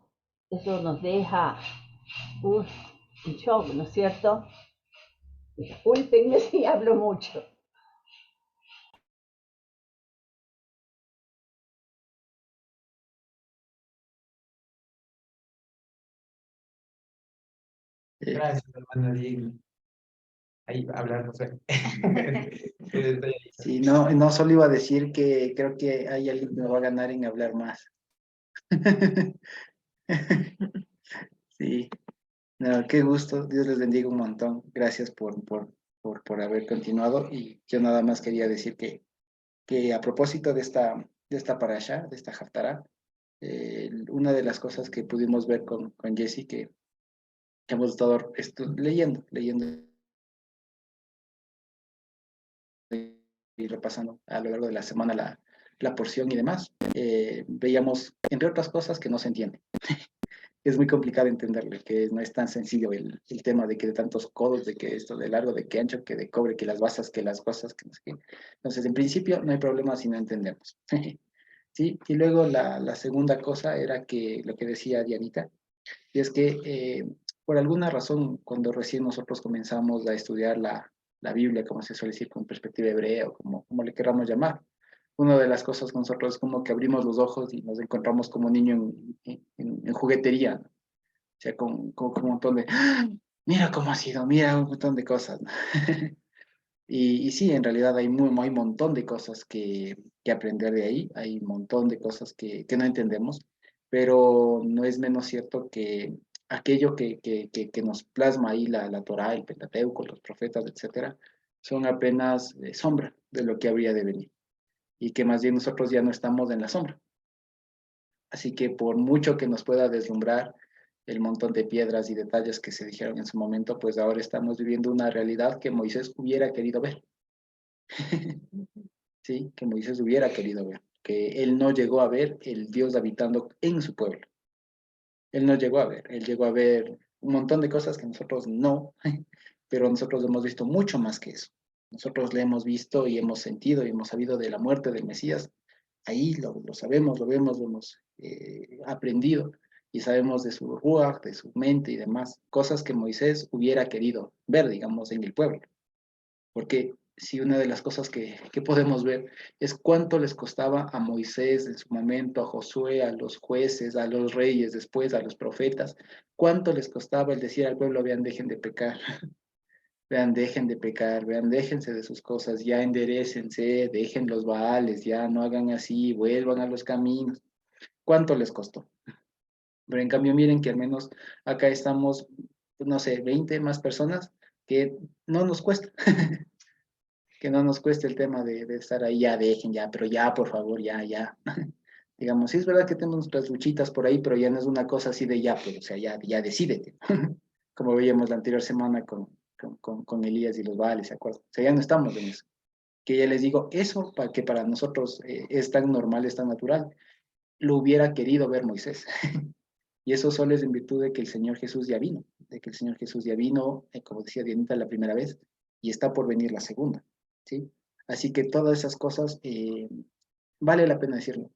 Eso nos deja un shock, ¿no es cierto? Discúlpenme si hablo mucho. Gracias, hermano Diego. Ahí hablar, no sé. Sí, no, no solo iba a decir que creo que hay alguien que me va a ganar en hablar más. Sí, no, qué gusto, Dios les bendiga un montón. Gracias por haber continuado. Y yo nada más quería decir que a propósito de esta parasha, de esta haftará, una de las cosas que pudimos ver con Jesse, que hemos estado leyendo y repasando a lo largo de la semana la porción y demás, veíamos, entre otras cosas, que no se entiende. Es muy complicado entenderlo, que no es tan sencillo el tema de que de tantos codos, de que esto de largo, de que ancho, que de cobre, que las basas, que las cosas, que no sé qué. Entonces, en principio, no hay problema si no entendemos. ¿Sí? Y luego la segunda cosa era que lo que decía Dianita, y es que por alguna razón, cuando recién nosotros comenzamos a estudiar la Biblia, como se suele decir, con perspectiva hebrea, o como le queramos llamar, una de las cosas con nosotros es como que abrimos los ojos y nos encontramos como niño en juguetería, ¿no? O sea, con un montón de, ¡ah! Mira cómo ha sido, mira un montón de cosas, ¿no? Y sí, en realidad hay un montón de cosas que aprender de ahí, hay un montón de cosas que no entendemos, pero no es menos cierto que aquello que nos plasma ahí la Torá, el Pentateuco, los profetas, etcétera, son apenas sombra de lo que habría de venir, y que más bien nosotros ya no estamos en la sombra. Así que por mucho que nos pueda deslumbrar el montón de piedras y detalles que se dijeron en su momento, pues ahora estamos viviendo una realidad que Moisés hubiera querido ver. Sí, que Moisés hubiera querido ver, que él no llegó a ver el Dios habitando en su pueblo. Él no llegó a ver, él llegó a ver un montón de cosas que nosotros no, pero nosotros hemos visto mucho más que eso. Nosotros le hemos visto y hemos sentido y hemos sabido de la muerte del Mesías. Ahí lo sabemos, lo vemos, lo hemos aprendido y sabemos de su ruach, de su mente y demás, cosas que Moisés hubiera querido ver, digamos, en el pueblo. Porque si una de las cosas que podemos ver es cuánto les costaba a Moisés en su momento, a Josué, a los jueces, a los reyes, después a los profetas, cuánto les costaba el decir al pueblo, vean, dejen de pecar, vean, dejen de pecar, vean, déjense de sus cosas, ya enderécense, dejen los baales, ya no hagan así, vuelvan a los caminos. ¿Cuánto les costó? Pero en cambio, miren que al menos acá estamos, no sé, 20 más personas que no nos cuesta. Que no nos cueste el tema de estar ahí, ya dejen, ya, pero ya, por favor, ya. Digamos, sí es verdad que tenemos nuestras luchitas por ahí, pero ya no es una cosa así de ya, pues, o sea, ya decídete. Como veíamos la anterior semana con Elías y los Baales, ¿se acuerdan? O sea, ya no estamos en eso. Que ya les digo, eso que para nosotros es tan normal, es tan natural, lo hubiera querido ver Moisés. Y eso solo es en virtud de que el Señor Jesús ya vino, de que el Señor Jesús ya vino, como decía Dianita la primera vez, y está por venir la segunda, ¿sí? Así que todas esas cosas, vale la pena decirlo.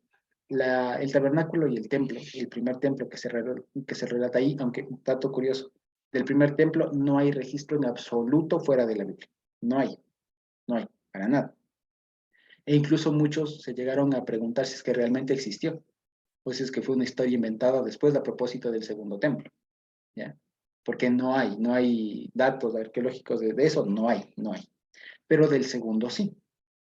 El tabernáculo y el templo, el primer templo que se relata ahí, aunque un dato curioso, del primer templo no hay registro en absoluto fuera de la Biblia. No hay, para nada. E incluso muchos se llegaron a preguntar si es que realmente existió, pues es que fue una historia inventada después a propósito del segundo templo, ¿ya? Porque no hay datos arqueológicos de eso, no hay. Pero del segundo sí,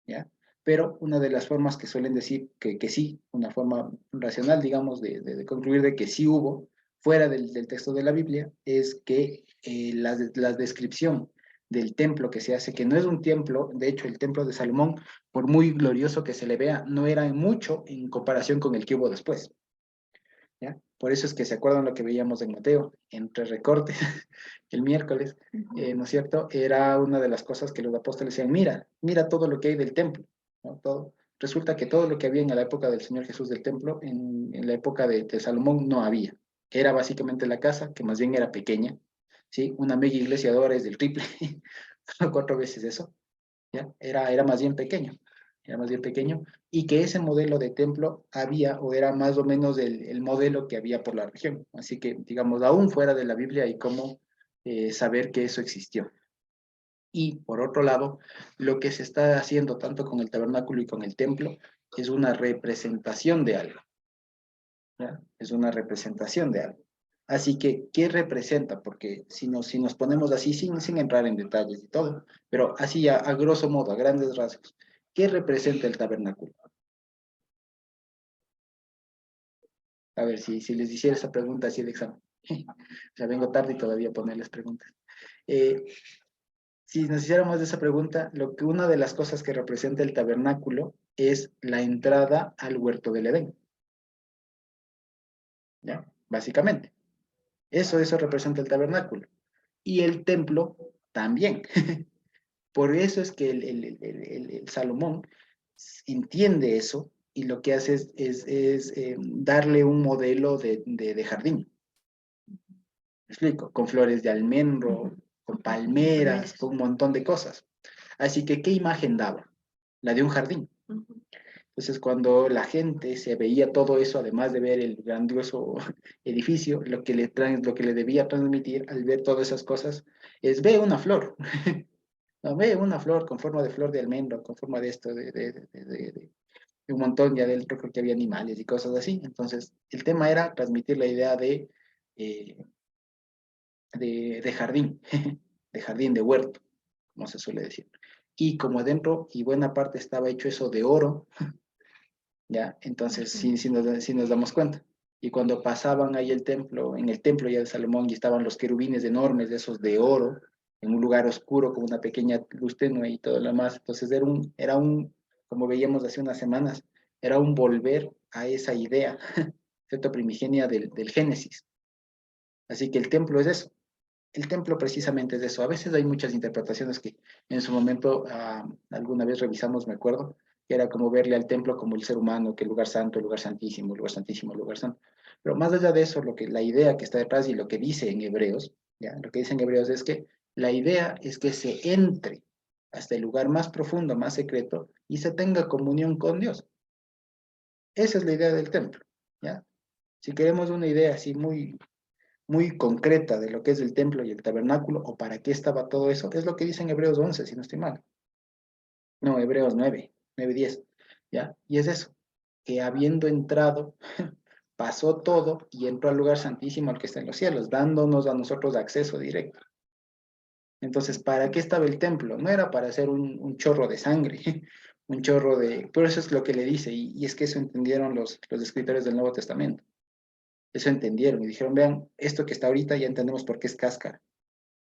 ¿ya? Pero una de las formas que suelen decir que sí, una forma racional, digamos, de concluir de que sí hubo, fuera del texto de la Biblia, es que la descripción del templo que se hace, que no es un templo, de hecho el templo de Salomón, por muy glorioso que se le vea, no era mucho en comparación con el que hubo después, ¿ya? Por eso es que se acuerdan lo que veíamos en Mateo, entre recortes, el miércoles, ¿no es cierto? Era una de las cosas que los apóstoles decían, mira todo lo que hay del templo, ¿no? Resulta que todo lo que había en la época del Señor Jesús del templo, en la época de Salomón no había. Era básicamente la casa, que más bien era pequeña, ¿sí? Una mega iglesia de ahora es del triple, 4 veces eso, ¿ya? Era más bien pequeño, era más bien pequeño, y que ese modelo de templo había, o era más o menos el modelo que había por la región. Así que, digamos, aún fuera de la Biblia hay cómo saber que eso existió. Y por otro lado, lo que se está haciendo tanto con el tabernáculo y con el templo es una representación de algo, ¿ya? Es una representación de algo. Así que, ¿qué representa? Porque si nos ponemos así, sin entrar en detalles y todo, pero así a grosso modo, a grandes rasgos, ¿qué representa el tabernáculo? A ver, si les hiciera esa pregunta así de examen. O sea, vengo tarde y todavía ponerles preguntas. Eh, si nos hiciéramos esa pregunta, una de las cosas que representa el tabernáculo es la entrada al huerto del Edén. ¿Ya? Básicamente. Eso representa el tabernáculo. Y el templo también. Por eso es que el Salomón entiende eso y lo que hace es darle un modelo de jardín. ¿Me explico? Con flores de almendro, con palmeras, con un montón de cosas. Así que, ¿qué imagen daba? La de un jardín. Entonces, cuando la gente se veía todo eso, además de ver el grandioso edificio, lo que le debía transmitir al ver todas esas cosas es, ve una flor. No, ve una flor con forma de flor de almendro, con forma de esto, de un montón, ya dentro creo que había animales y cosas así. Entonces, el tema era transmitir la idea eh, de jardín, de jardín, de huerto, como se suele decir. Y como adentro, y buena parte estaba hecho eso de oro, ¿ya? Entonces, sí nos damos cuenta. Y cuando pasaban ahí en el templo ya de Salomón, y estaban los querubines enormes, de esos de oro, en un lugar oscuro, con una pequeña luz tenue y todo lo demás. Entonces, como veíamos hace unas semanas, era un volver a esa idea, ¿cierto? Primigenia del Génesis. Así que el templo es eso. El templo precisamente es eso. A veces hay muchas interpretaciones que en su momento, alguna vez revisamos, me acuerdo, que era como verle al templo como el ser humano, que el lugar santo, el lugar santísimo, el lugar santísimo, el lugar santo. Pero más allá de eso, la idea que está detrás y lo que dice en Hebreos, ¿ya? Lo que dice en Hebreos es que la idea es que se entre hasta el lugar más profundo, más secreto, y se tenga comunión con Dios. Esa es la idea del templo, ¿ya? Si queremos una idea así muy concreta de lo que es el templo y el tabernáculo, o para qué estaba todo eso, es lo que dice en Hebreos 11, si no estoy mal. No, Hebreos 9, 10, ¿ya? Y es eso, que habiendo entrado, pasó todo y entró al lugar santísimo, al que está en los cielos, dándonos a nosotros acceso directo. Entonces, ¿para qué estaba el templo? No era para hacer un chorro de sangre, un chorro de... Por eso es lo que le dice, y es que eso entendieron los escritores del Nuevo Testamento. Eso entendieron y dijeron, vean, esto que está ahorita ya entendemos por qué es cáscara.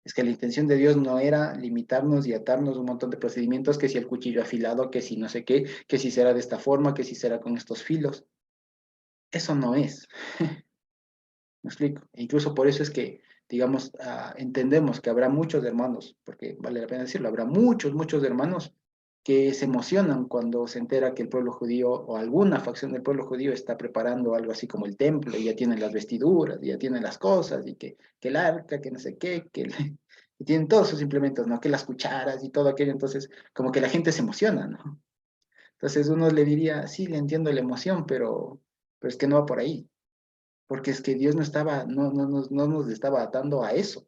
Es que la intención de Dios no era limitarnos y atarnos un montón de procedimientos, que si el cuchillo afilado, que si no sé qué, que si será de esta forma, que si será con estos filos. Eso no es. ¿Me explico? E incluso por eso es que, digamos, entendemos que habrá muchos hermanos, porque vale la pena decirlo, habrá muchos hermanos que se emocionan cuando se entera que el pueblo judío o alguna facción del pueblo judío está preparando algo así como el templo, y ya tienen las vestiduras, y ya tienen las cosas, y que el arca, que no sé qué, y tienen todos sus implementos, ¿no? Que las cucharas y todo aquello. Entonces, como que la gente se emociona, ¿no? Entonces uno le diría, sí, le entiendo la emoción, pero es que no va por ahí, porque es que Dios no nos estaba atando a eso,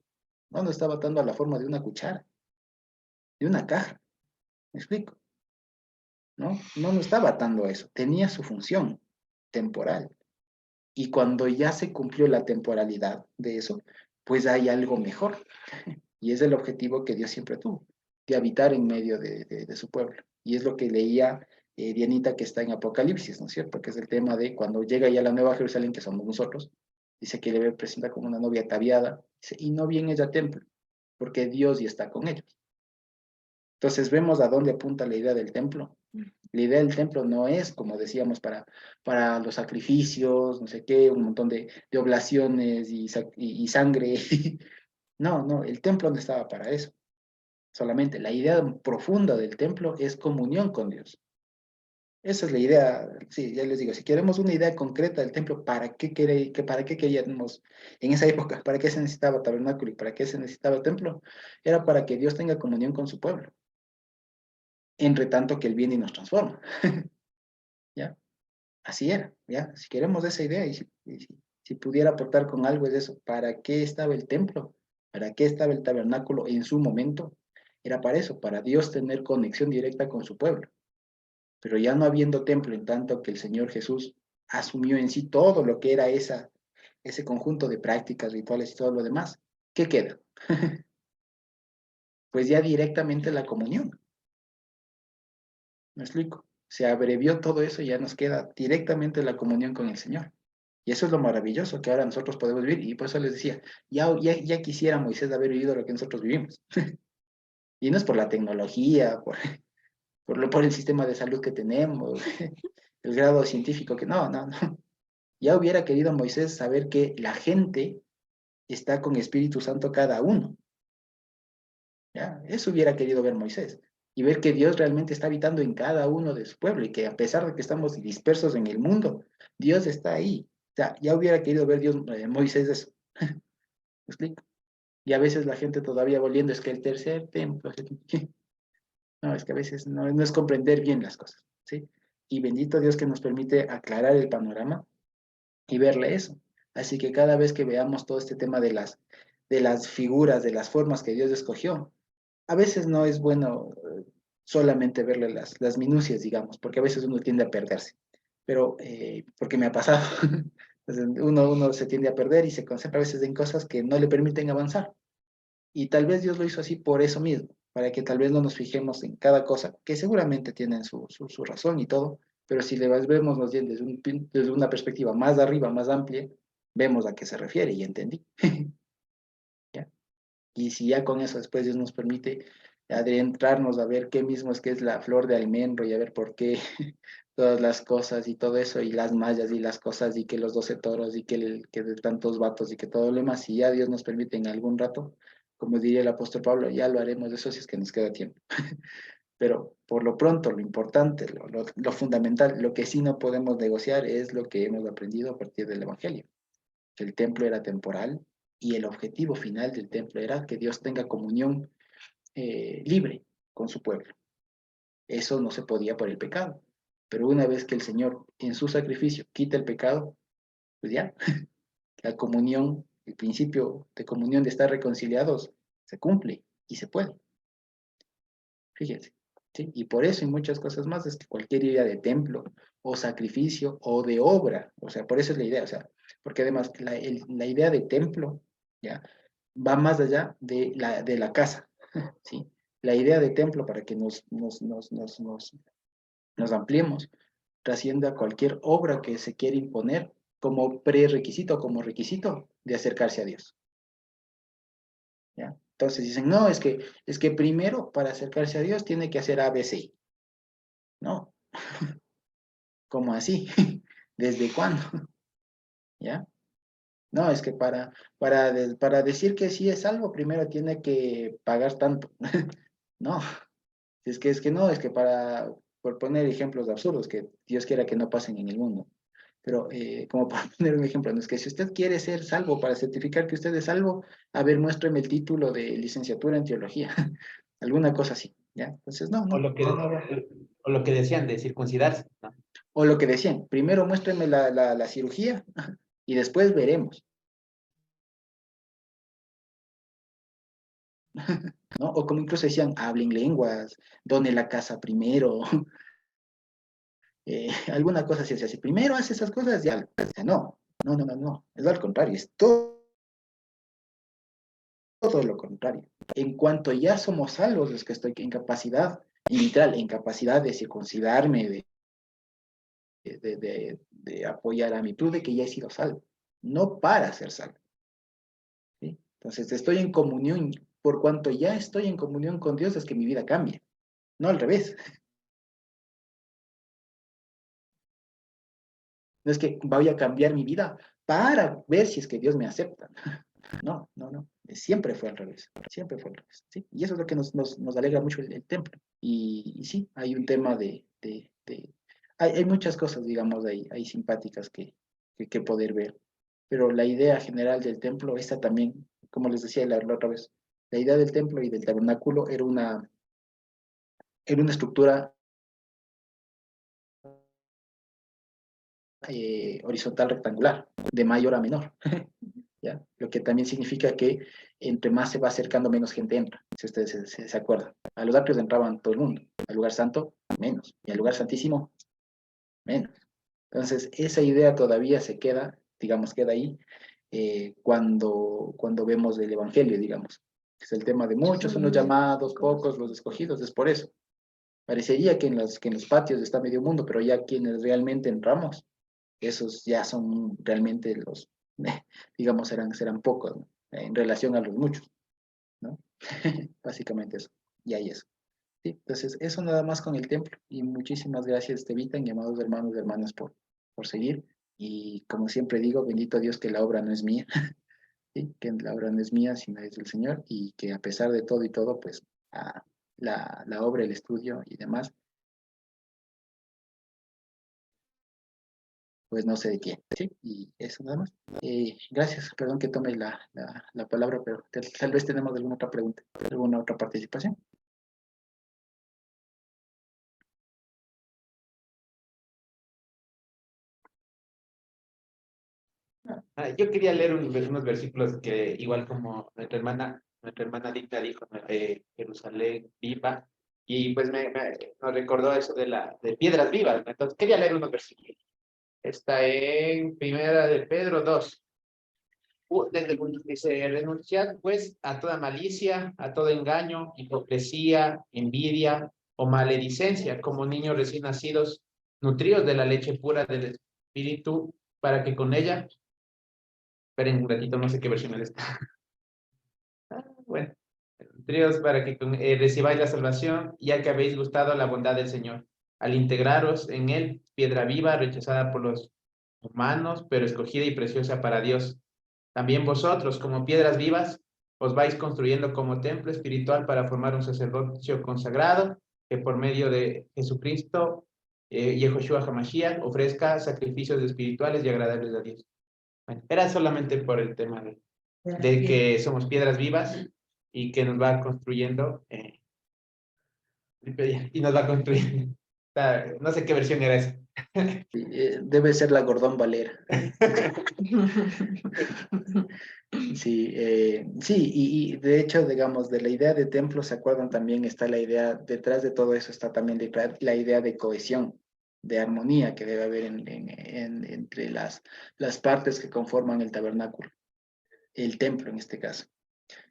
no nos estaba atando a la forma de una cuchara, de una caja. ¿Me explico? ¿No? No nos estaba atando a eso, tenía su función temporal. Y cuando ya se cumplió la temporalidad de eso, pues hay algo mejor. Y es el objetivo que Dios siempre tuvo, de habitar en medio de su pueblo. Y es lo que leía Dianita, que está en Apocalipsis, ¿no es cierto? Que es el tema de cuando llega ya la Nueva Jerusalén, que somos nosotros, dice que le presenta como una novia ataviada, dice, y no bien ella templo, porque Dios ya está con ellos. Entonces vemos a dónde apunta la idea del templo. La idea del templo no es, como decíamos, para los sacrificios, no sé qué, un montón de oblaciones y sangre. No, el templo no estaba para eso. Solamente la idea profunda del templo es comunión con Dios. Esa es la idea, sí, ya les digo, si queremos una idea concreta del templo, ¿para qué queríamos en esa época? ¿Para qué se necesitaba tabernáculo y para qué se necesitaba templo? Era para que Dios tenga comunión con su pueblo, entre tanto que Él viene y nos transforma, ¿ya? Así era, ¿ya? Si queremos esa idea si pudiera aportar con algo es eso, ¿para qué estaba el templo? ¿Para qué estaba el tabernáculo en su momento? Era para eso, para Dios tener conexión directa con su pueblo. Pero ya no habiendo templo, en tanto que el Señor Jesús asumió en sí todo lo que era ese conjunto de prácticas, rituales y todo lo demás, ¿qué queda? Pues ya directamente la comunión. ¿Me explico? Se abrevió todo eso y ya nos queda directamente la comunión con el Señor. Y eso es lo maravilloso que ahora nosotros podemos vivir. Y por eso les decía, ya quisiera Moisés haber vivido lo que nosotros vivimos. Y no es por la tecnología, por el sistema de salud que tenemos, el grado científico que no. Ya hubiera querido Moisés saber que la gente está con Espíritu Santo cada uno. ¿Ya? Eso hubiera querido ver Moisés. Y ver que Dios realmente está habitando en cada uno de su pueblo y que a pesar de que estamos dispersos en el mundo, Dios está ahí. O sea, ya hubiera querido ver Dios, Moisés eso. ¿Me explico? Y a veces la gente todavía volviendo, es que el tercer templo, no, es que a veces no es comprender bien las cosas, ¿sí? Y bendito Dios que nos permite aclarar el panorama y verle eso. Así que cada vez que veamos todo este tema de las figuras, de las formas que Dios escogió, a veces no es bueno solamente verle las minucias, digamos, porque a veces uno tiende a perderse. Pero, porque me ha pasado, entonces uno se tiende a perder y se concentra a veces en cosas que no le permiten avanzar. Y tal vez Dios lo hizo así por eso mismo, para que tal vez no nos fijemos en cada cosa, que seguramente tienen su razón y todo, pero si le vemos más bien desde una perspectiva más de arriba, más amplia, vemos a qué se refiere y entendí. ¿Ya? Y si ya con eso después Dios nos permite adentrarnos a ver qué mismo es que es la flor de almendro y a ver por qué todas las cosas y todo eso, y las mallas y las cosas, y que los 12 toros, y que de tantos vatos, y que todo lo demás, si ya Dios nos permite en algún rato, como diría el apóstol Pablo, ya lo haremos de eso si es que nos queda tiempo. Pero por lo pronto, lo importante, lo fundamental, lo que sí no podemos negociar es lo que hemos aprendido a partir del Evangelio, que el templo era temporal y el objetivo final del templo era que Dios tenga comunión libre con su pueblo. Eso no se podía por el pecado. Pero una vez que el Señor en su sacrificio quita el pecado, pues ya, la comunión, el principio de comunión de estar reconciliados, se cumple y se puede. Fíjense. ¿Sí? Y por eso y muchas cosas más es que cualquier idea de templo o sacrificio o de obra, o sea, por eso es la idea, o sea, porque además la idea de templo, ¿ya? Va más allá de la casa, ¿sí? La idea de templo, para que nos ampliemos, trasciende a cualquier obra que se quiera imponer como prerequisito, como requisito de acercarse a Dios. ¿Ya? Entonces dicen, no, es que primero para acercarse a Dios tiene que hacer ABC. No, ¿cómo así? ¿Desde cuándo? ¿Ya? No, es que para decir que sí es algo, primero tiene que pagar tanto. No, es que no, es que por poner ejemplos absurdos, que Dios quiera que no pasen en el mundo. Pero como para poner un ejemplo, no es que si usted quiere ser salvo, para certificar que usted es salvo, a ver, muéstreme el título de licenciatura en teología, alguna cosa así, ¿ya? Entonces, no, O no, lo que, no, no. o lo que decían de circuncidarse, ¿no? O lo que decían, primero muéstreme la cirugía y después veremos, ¿no? O como incluso decían, hablen lenguas, done la casa primero, alguna cosa así, así, primero hace esas cosas y algo. No, es al contrario, es todo lo contrario. En cuanto ya somos salvos, es que estoy en capacidad, literal, en capacidad de circuncidarme, de apoyar a mi tú de que ya he sido salvo, no para ser salvo. ¿Sí? Entonces, estoy en comunión, por cuanto ya estoy en comunión con Dios, es que mi vida cambia, no al revés. No es que vaya a cambiar mi vida para ver si es que Dios me acepta. No. Siempre fue al revés. Siempre fue al revés. ¿Sí? Y eso es lo que nos alegra mucho el templo. Y sí, hay un tema hay muchas cosas, digamos, ahí simpáticas que poder ver. Pero la idea general del templo, esta también, como les decía la otra vez, la idea del templo y del tabernáculo era una estructura horizontal rectangular, de mayor a menor. ¿Ya? Lo que también significa que entre más se va acercando, menos gente entra, si ustedes se acuerdan. A los atrios entraban todo el mundo, al lugar santo, menos, y al lugar santísimo, menos. Entonces, esa idea todavía se queda, digamos, queda ahí cuando vemos el Evangelio, digamos. Es el tema de muchos son los llamados, pocos los escogidos, es por eso. Parecería que en los patios está medio mundo, pero ya quienes realmente entramos, esos ya son realmente los, digamos, serán pocos, ¿no? En relación a los muchos, ¿no? Básicamente eso, y ahí eso. Sí, entonces, eso nada más con el templo, y muchísimas gracias, Estevitan, y amados hermanos y hermanas, por seguir, y como siempre digo, bendito Dios que la obra no es mía, ¿sí? Que la obra no es mía, sino es del Señor, y que a pesar de todo y todo, pues, la obra, el estudio y demás, pues no sé de quién, ¿sí? Y eso nada más. Gracias, perdón que tome la palabra, pero tal vez tenemos alguna otra pregunta, alguna otra participación. Yo quería leer unos versículos que, igual como nuestra hermana Dicta dijo, Jerusalén viva, y pues nos recordó eso de piedras vivas, ¿no? Entonces quería leer unos versículos. Está en Primera de Pedro 2. Dice, renunciad pues a toda malicia, a todo engaño, hipocresía, envidia o maledicencia, como niños recién nacidos, nutridos de la leche pura del Espíritu, para que con ella, esperen un ratito, no sé qué versión es esta. Bueno, nutridos para que recibáis la salvación, ya que habéis gustado la bondad del Señor, al integraros en él, piedra viva, rechazada por los humanos, pero escogida y preciosa para Dios. También vosotros, como piedras vivas, os vais construyendo como templo espiritual para formar un sacerdocio consagrado que por medio de Jesucristo, Yehoshua HaMashiach, ofrezca sacrificios espirituales y agradables a Dios. Bueno, era solamente por el tema de que somos piedras vivas y que nos va construyendo y nos va construyendo. No sé qué versión era esa. Debe ser la Gordón Valera. Sí, sí, y de hecho, digamos, de la idea de templo, ¿se acuerdan? También está la idea, detrás de todo eso está también la idea de cohesión, de armonía que debe haber entre las partes que conforman el tabernáculo, el templo en este caso.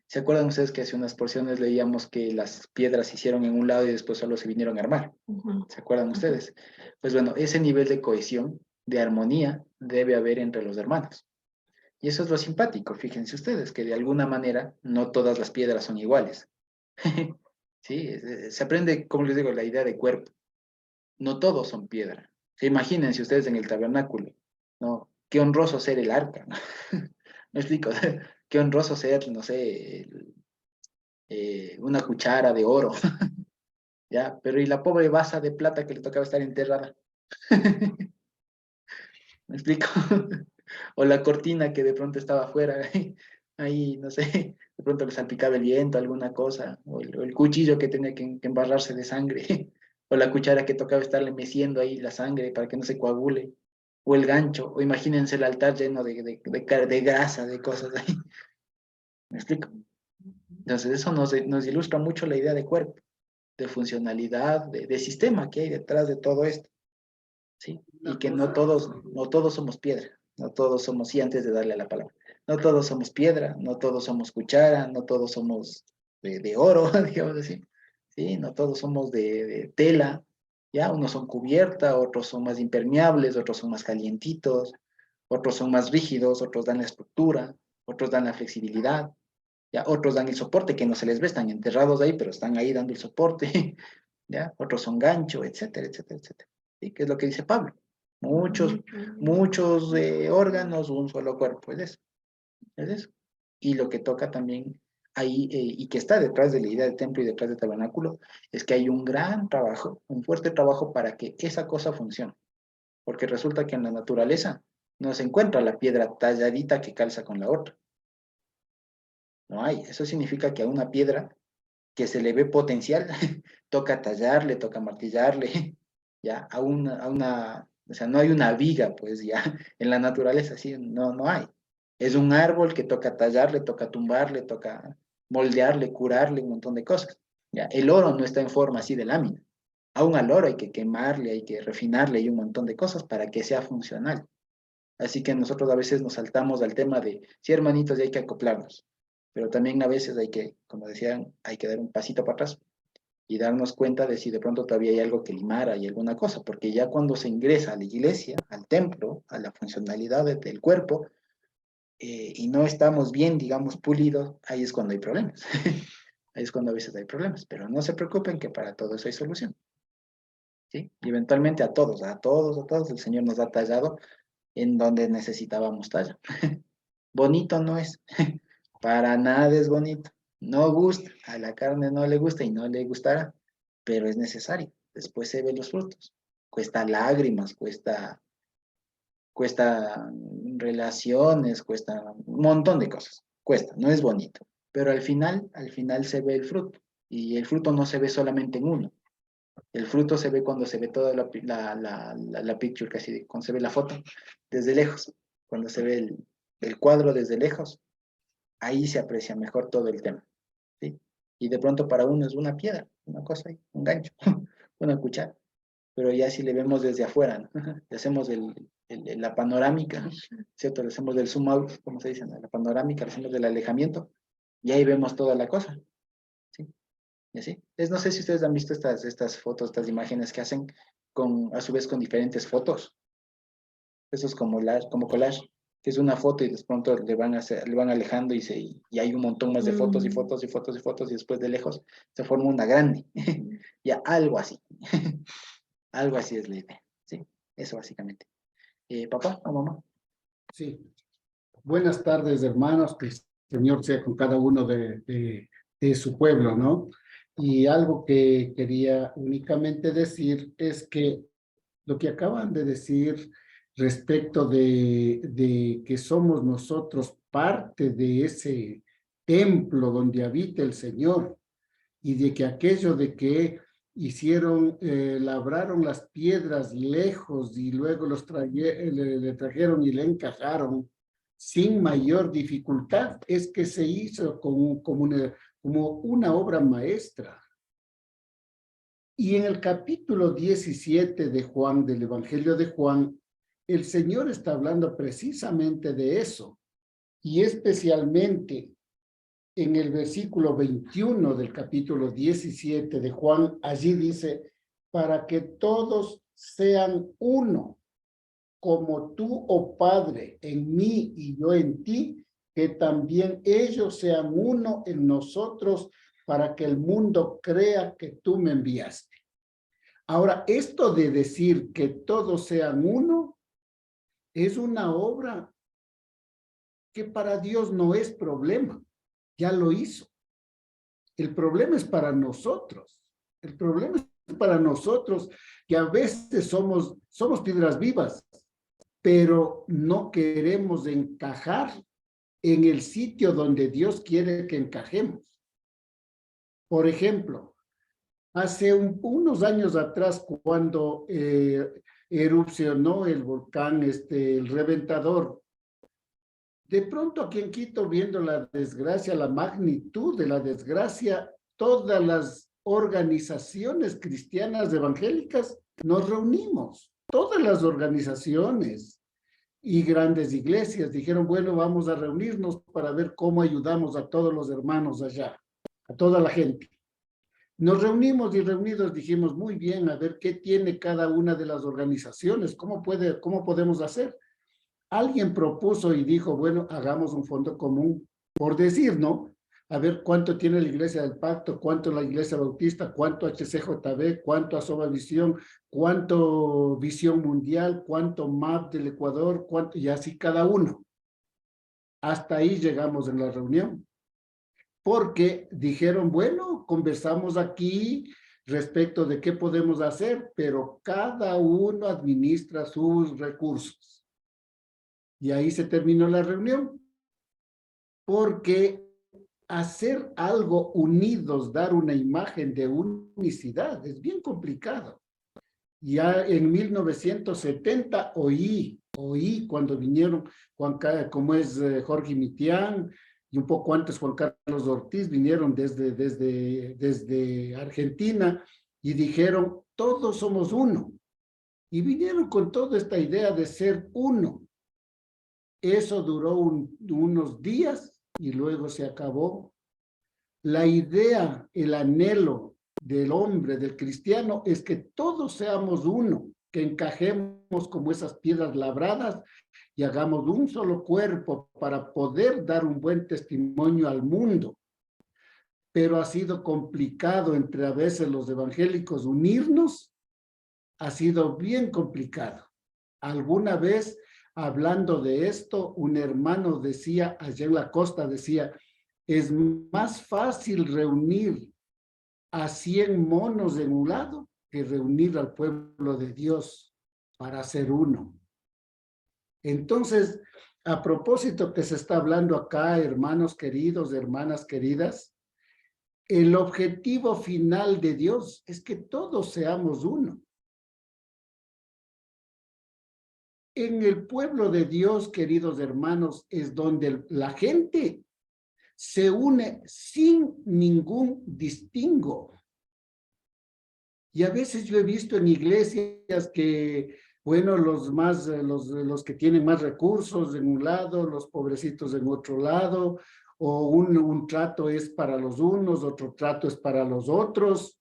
¿Se acuerdan ustedes que hace unas porciones leíamos que las piedras se hicieron en un lado y después solo se vinieron a armar? ¿Se acuerdan ustedes? Pues bueno, ese nivel de cohesión, de armonía, debe haber entre los hermanos. Y eso es lo simpático, fíjense ustedes, que de alguna manera no todas las piedras son iguales. Sí, se aprende, como les digo, la idea de cuerpo. No todos son piedra. Imagínense ustedes en el tabernáculo, ¿no? Qué honroso ser el arca, ¿no? ¿Me explico? Qué honroso ser, no sé, una cuchara de oro, ¿ya? Pero y la pobre basa de plata que le tocaba estar enterrada. ¿Me explico? O la cortina que de pronto estaba afuera, ahí, no sé, de pronto le salpicaba el viento, alguna cosa, o el cuchillo que tenía que embarrarse de sangre, o la cuchara que tocaba estarle meciendo ahí la sangre para que no se coagule, o el gancho, o imagínense el altar lleno de grasa, de cosas ahí. ¿Me explico? Entonces eso nos ilustra mucho la idea de cuerpo, de funcionalidad, de sistema que hay detrás de todo esto. ¿Sí? Y que no todos somos piedra, no todos somos, sí, antes de darle la palabra, no todos somos piedra, no todos somos cuchara, no todos somos de oro, digamos así, ¿sí? No todos somos de tela, ¿ya? Unos son cubierta, otros son más impermeables, otros son más calientitos, otros son más rígidos, otros dan la estructura, otros dan la flexibilidad, ¿ya? Otros dan el soporte, que no se les ve, están enterrados ahí, pero están ahí dando el soporte, ¿ya? Otros son gancho, etcétera, etcétera, etcétera. ¿Sí? Que es lo que dice Pablo. Muchos órganos, un solo cuerpo, es eso. Es eso. Y lo que toca también ahí, y que está detrás de la idea del templo y detrás del tabernáculo, es que hay un gran trabajo, un fuerte trabajo para que esa cosa funcione. Porque resulta que en la naturaleza no se encuentra la piedra talladita que calza con la otra. No hay. Eso significa que a una piedra que se le ve potencial, toca tallarle, toca martillarle, ya, o sea, no hay una viga, pues ya, en la naturaleza, sí, no hay. Es un árbol que toca tallarle, toca tumbarle, toca moldearle, curarle, un montón de cosas. Ya, el oro no está en forma así de lámina. Aún al oro hay que quemarle, hay que refinarle y un montón de cosas para que sea funcional. Así que nosotros a veces nos saltamos al tema de, sí, hermanitos, y hay que acoplarnos. Pero también a veces hay que, como decían, hay que dar un pasito para atrás y darnos cuenta de si de pronto todavía hay algo que limar, hay alguna cosa, porque ya cuando se ingresa a la iglesia, al templo, a la funcionalidad del cuerpo, y no estamos bien, digamos, pulidos, ahí es cuando hay problemas. Ahí es cuando a veces hay problemas, pero no se preocupen que para todo eso hay solución. ¿Sí? Y eventualmente a todos el Señor nos ha tallado en donde necesitábamos talla. Bonito no es, para nada es bonito, no gusta, a la carne no le gusta y no le gustará, pero es necesario, después se ven los frutos. Cuesta lágrimas, cuesta relaciones, cuesta un montón de cosas, cuesta, no es bonito, pero al final se ve el fruto, y el fruto no se ve solamente en uno. El fruto se ve cuando se ve toda la picture, casi cuando se ve la foto desde lejos, cuando se ve el cuadro desde lejos, ahí se aprecia mejor todo el tema, ¿sí? Y de pronto para uno es una piedra, una cosa ahí, un gancho, una cuchara, pero ya si le vemos desde afuera, ¿no? Le hacemos la panorámica, ¿cierto? Le hacemos del zoom out, como se dice, ¿no? La panorámica, le hacemos del alejamiento, y ahí vemos toda la cosa, ¿sí? Y así. No sé si ustedes han visto estas fotos, estas imágenes que hacen a su vez con diferentes fotos. Eso es como collage, que es una foto y de pronto le van alejando y hay un montón más de fotos y fotos y fotos y fotos y después de lejos se forma una grande. Ya, algo así. Algo así es la idea. ¿Sí? Eso básicamente. ¿Papá o mamá? Sí. Buenas tardes, hermanos. Que el Señor sea con cada uno de su pueblo, ¿no? Y algo que quería únicamente decir es que lo que acaban de decir respecto de que somos nosotros parte de ese templo donde habita el Señor y de que aquello de que labraron las piedras lejos y luego le trajeron y le encajaron sin mayor dificultad, es que se hizo como una obra maestra. Y en el capítulo 17 de Juan, del Evangelio de Juan, el Señor está hablando precisamente de eso, y especialmente en el versículo 21 del capítulo 17 de Juan, allí dice, para que todos sean uno, como tú, oh Padre, en mí y yo en ti, que también ellos sean uno en nosotros, para que el mundo crea que tú me enviaste. Ahora, esto de decir que todos sean uno, es una obra que para Dios no es problema, ya lo hizo. El problema es para nosotros. El problema es para nosotros que a veces somos piedras vivas, pero no queremos encajar en el sitio donde Dios quiere que encajemos. Por ejemplo, hace unos años atrás, cuando erupcionó el volcán, el Reventador, de pronto aquí en Quito, viendo la desgracia, la magnitud de la desgracia, todas las organizaciones cristianas evangélicas nos reunimos. Todas las organizaciones y grandes iglesias dijeron, bueno, vamos a reunirnos para ver cómo ayudamos a todos los hermanos allá, a toda la gente. Nos reunimos y reunidos dijimos, muy bien, a ver qué tiene cada una de las organizaciones, cómo podemos hacer. Alguien propuso y dijo, bueno, hagamos un fondo común, por decir, ¿no? A ver cuánto tiene la Iglesia del Pacto, cuánto la Iglesia Bautista, cuánto HCJB, cuánto Asoma Visión, cuánto Visión Mundial, cuánto MAP del Ecuador, cuánto, y así cada uno. Hasta ahí llegamos en la reunión. porque dijeron, bueno, conversamos aquí respecto de qué podemos hacer, pero cada uno administra sus recursos. Y ahí se terminó la reunión, porque hacer algo unidos, dar una imagen de unicidad, es bien complicado. Ya en 1970 oí cuando vinieron como es Jorge Mitián, y un poco antes Juan Carlos Ortiz, vinieron desde Argentina y dijeron, todos somos uno. Y vinieron con toda esta idea de ser uno. Eso duró unos días y luego se acabó. La idea, el anhelo del hombre, del cristiano, es que todos seamos uno, que encajemos como esas piedras labradas y hagamos un solo cuerpo para poder dar un buen testimonio al mundo. Pero ha sido complicado entre a veces los evangélicos unirnos, ha sido bien complicado. Alguna vez, hablando de esto, un hermano decía, allá en la costa decía, es más fácil reunir a 100 monos en un lado que reunir al pueblo de Dios para ser uno. Entonces, a propósito que se está hablando acá, hermanos queridos, hermanas queridas, el objetivo final de Dios es que todos seamos uno. En el pueblo de Dios, queridos hermanos, es donde la gente se une sin ningún distingo. Y a veces yo he visto en iglesias que, bueno, los que tienen más recursos en un lado, los pobrecitos en otro lado, o un trato es para los unos, otro trato es para los otros.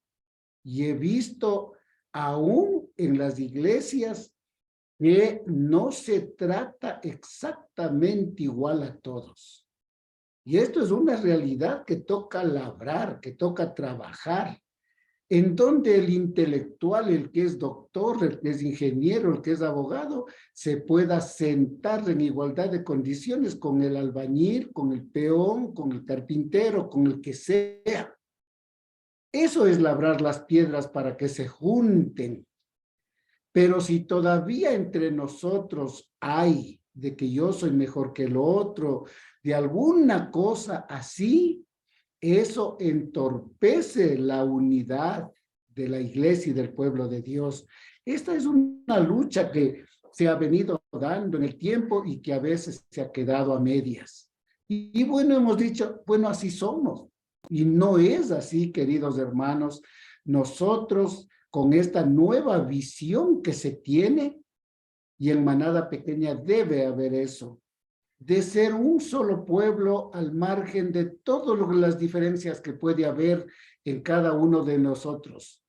Y he visto aún en las iglesias que no se trata exactamente igual a todos. Y esto es una realidad que toca labrar, que toca trabajar, en donde el intelectual, el que es doctor, el que es ingeniero, el que es abogado, se pueda sentar en igualdad de condiciones con el albañil, con el peón, con el carpintero, con el que sea. Eso es labrar las piedras para que se junten. Pero si todavía entre nosotros hay de que yo soy mejor que el otro, de alguna cosa así, eso entorpece la unidad de la iglesia y del pueblo de Dios. Esta es una lucha que se ha venido dando en el tiempo y que a veces se ha quedado a medias. Y bueno, hemos dicho, bueno, así somos. Y no es así, queridos hermanos. Nosotros, con esta nueva visión que se tiene, y en Manada Pequeña debe haber eso, de ser un solo pueblo al margen de todas las diferencias que puede haber en cada uno de nosotros.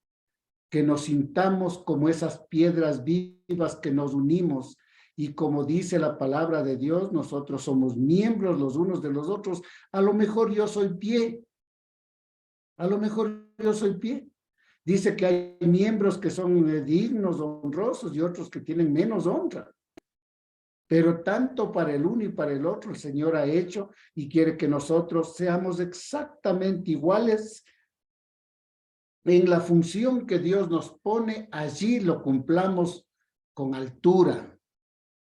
Que nos sintamos como esas piedras vivas que nos unimos y como dice la palabra de Dios, nosotros somos miembros los unos de los otros. A lo mejor yo soy pie. A lo mejor yo soy pie. Dice que hay miembros que son dignos, honrosos y otros que tienen menos honra. Pero tanto para el uno y para el otro el Señor ha hecho y quiere que nosotros seamos exactamente iguales en la función que Dios nos pone. Allí lo cumplamos con altura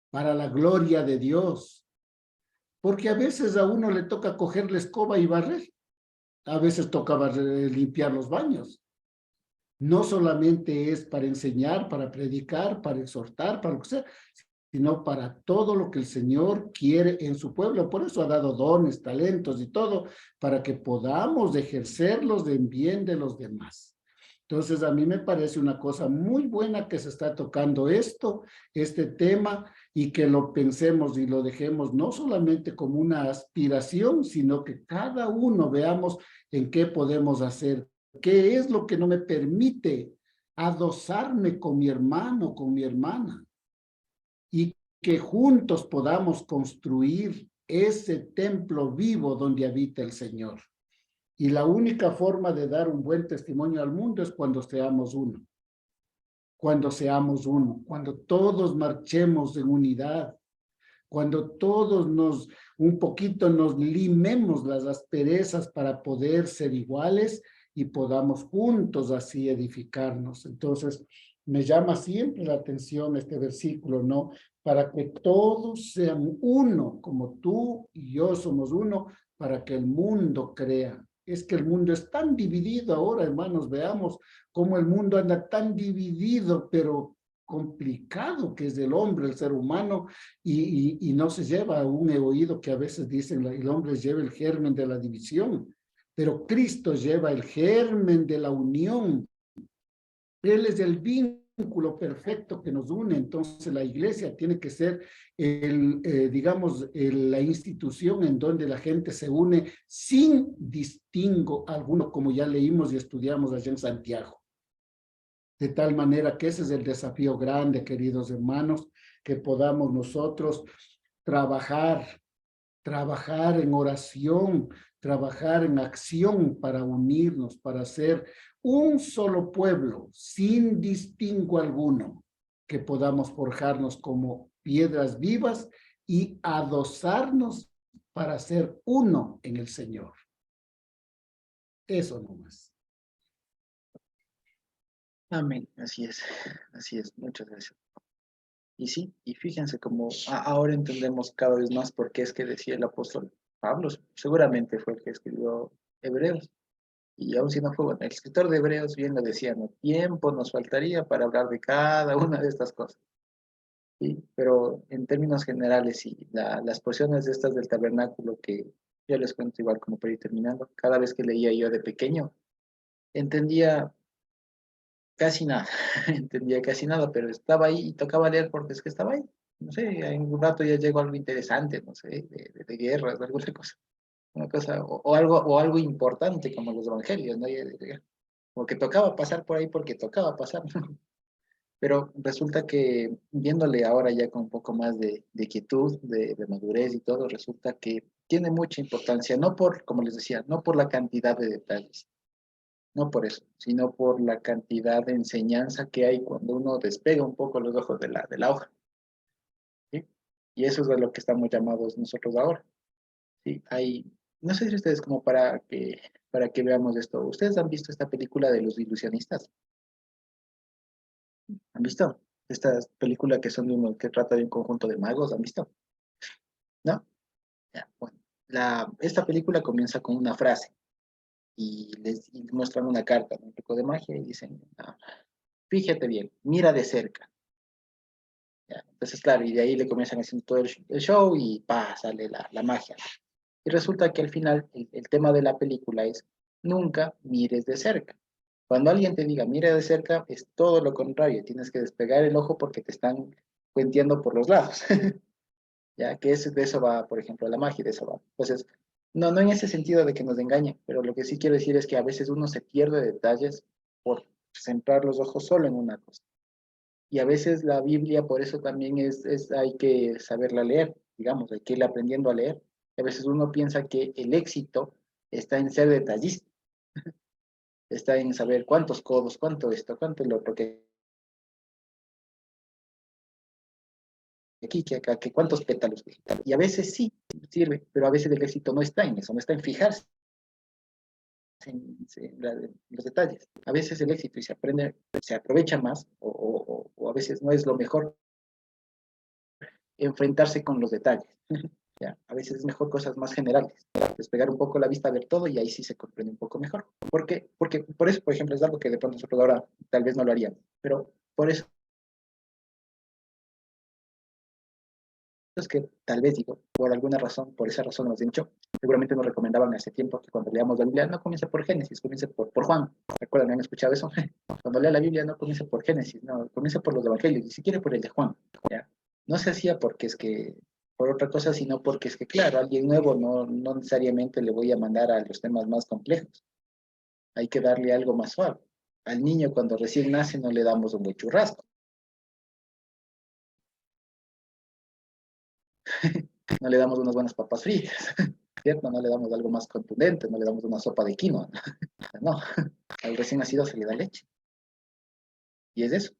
para la gloria de Dios. Porque a veces a uno le toca coger la escoba y barrer. A veces toca limpiar los baños. No solamente es para enseñar, para predicar, para exhortar, para lo que sea, sino para todo lo que el Señor quiere en su pueblo. Por eso ha dado dones, talentos y todo, para que podamos ejercerlos en bien de los demás. Entonces, a mí me parece una cosa muy buena que se está tocando este tema, y que lo pensemos y lo dejemos no solamente como una aspiración, sino que cada uno veamos en qué podemos hacer, qué es lo que no me permite adosarme con mi hermano, con mi hermana, y que juntos podamos construir ese templo vivo donde habita el Señor. Y la única forma de dar un buen testimonio al mundo es cuando seamos uno. Cuando seamos uno, cuando todos marchemos en unidad, cuando todos un poquito nos limemos las asperezas para poder ser iguales y podamos juntos así edificarnos. Entonces, me llama siempre la atención este versículo, ¿no? Para que todos sean uno, como tú y yo somos uno, para que el mundo crea. Es que el mundo es tan dividido ahora, hermanos, veamos cómo el mundo anda tan dividido, pero complicado que es el hombre, el ser humano, y no se lleva a un oído que a veces dicen el hombre lleva el germen de la división, pero Cristo lleva el germen de la unión. Él es el vínculo perfecto que nos une. Entonces la iglesia tiene que ser digamos, la institución en donde la gente se une sin distingo alguno, como ya leímos y estudiamos allá en Santiago. De tal manera que ese es el desafío grande, queridos hermanos, que podamos nosotros trabajar en oración, trabajar en acción para unirnos, para ser un solo pueblo, sin distingo alguno, que podamos forjarnos como piedras vivas y adosarnos para ser uno en el Señor. Eso nomás. Amén, así es, muchas gracias. Y sí, y fíjense como ahora entendemos cada vez más por qué es que decía el apóstol Pablo, seguramente fue el que escribió Hebreos, y aún si no fue bueno, el escritor de Hebreos bien lo decía, no, tiempo nos faltaría para hablar de cada una de estas cosas, ¿sí? Pero en términos generales, sí, las porciones de estas del tabernáculo que yo les cuento igual como para ir terminando, cada vez que leía yo de pequeño, entendía casi nada, entendía casi nada, pero estaba ahí y tocaba leer porque es que estaba ahí. No sé, en un rato ya llegó algo interesante, no sé, de guerras, de alguna cosa. Una cosa, o algo importante como los evangelios, ¿no? Como que tocaba pasar por ahí porque tocaba pasar. Pero resulta que viéndole ahora ya con un poco más de quietud, de madurez y todo, resulta que tiene mucha importancia, no por, como les decía, no por la cantidad de detalles, no por eso, sino por la cantidad de enseñanza que hay cuando uno despega un poco los ojos de la hoja, ¿sí? Y eso es de lo que estamos llamados nosotros ahora, ¿sí? No sé si ustedes como para que veamos esto, ¿ustedes han visto esta película de los ilusionistas? ¿Han visto? Esta película que son que trata de un conjunto de magos, ¿han visto? ¿No? Ya, bueno. Esta película comienza con una frase y muestran una carta, un truco de magia y dicen, fíjate bien, mira de cerca. ¿Ya? Entonces, claro, y de ahí le comienzan haciendo todo el show y sale la magia. Y resulta que al final el tema de la película es, nunca mires de cerca. Cuando alguien te diga, mira de cerca, es todo lo contrario. Tienes que despegar el ojo porque te están cuenteando por los lados. Ya que de eso va, por ejemplo, la magia, de eso va. Entonces, no en ese sentido de que nos engañen, pero lo que sí quiero decir es que a veces uno se pierde detalles por centrar los ojos solo en una cosa. Y a veces la Biblia, por eso también hay que saberla leer, digamos, hay que ir aprendiendo a leer. A veces uno piensa que el éxito está en ser detallista, está en saber cuántos codos, cuánto esto, cuánto el otro, que aquí, que acá, que cuántos pétalos. Y a veces sí sirve, pero a veces el éxito no está en eso, no está en fijarse en los detalles. A veces el éxito y se aprovecha más, o a veces no es lo mejor enfrentarse con los detalles. ¿Ya? A veces es mejor cosas más generales, despegar un poco la vista, ver todo y ahí sí se comprende un poco mejor. Porque por eso, por ejemplo, es algo que de pronto nosotros ahora tal vez no lo haríamos, pero por eso es que tal vez digo, por alguna razón, por esa razón nos han dicho, seguramente nos recomendaban hace tiempo que cuando leamos la Biblia no comience por Génesis, comience por Juan. ¿Recuerdan? ¿Han escuchado eso? Cuando lea la Biblia no comience por Génesis, no, comience por los evangelios, ni siquiera por el de Juan. ¿Ya? No se hacía porque es que por otra cosa, sino porque es que, claro, a alguien nuevo no necesariamente le voy a mandar a los temas más complejos. Hay que darle algo más suave. Al niño cuando recién nace no le damos un buen churrasco. No le damos unas buenas papas fritas, ¿cierto? No le damos algo más contundente, no le damos una sopa de quinoa. No, al recién nacido se le da leche. Y es eso.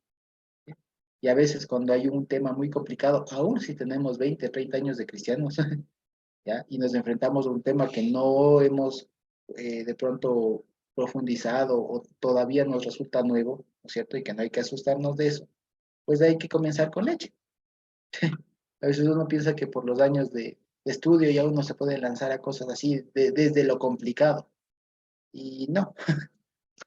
Y a veces cuando hay un tema muy complicado, aún si tenemos 20, 30 años de cristianos, ¿ya? Y nos enfrentamos a un tema que no hemos de pronto profundizado o todavía nos resulta nuevo, ¿no es cierto? Y que no hay que asustarnos de eso, pues hay que comenzar con leche. A veces uno piensa que por los años de estudio ya uno se puede lanzar a cosas así desde lo complicado. Y no,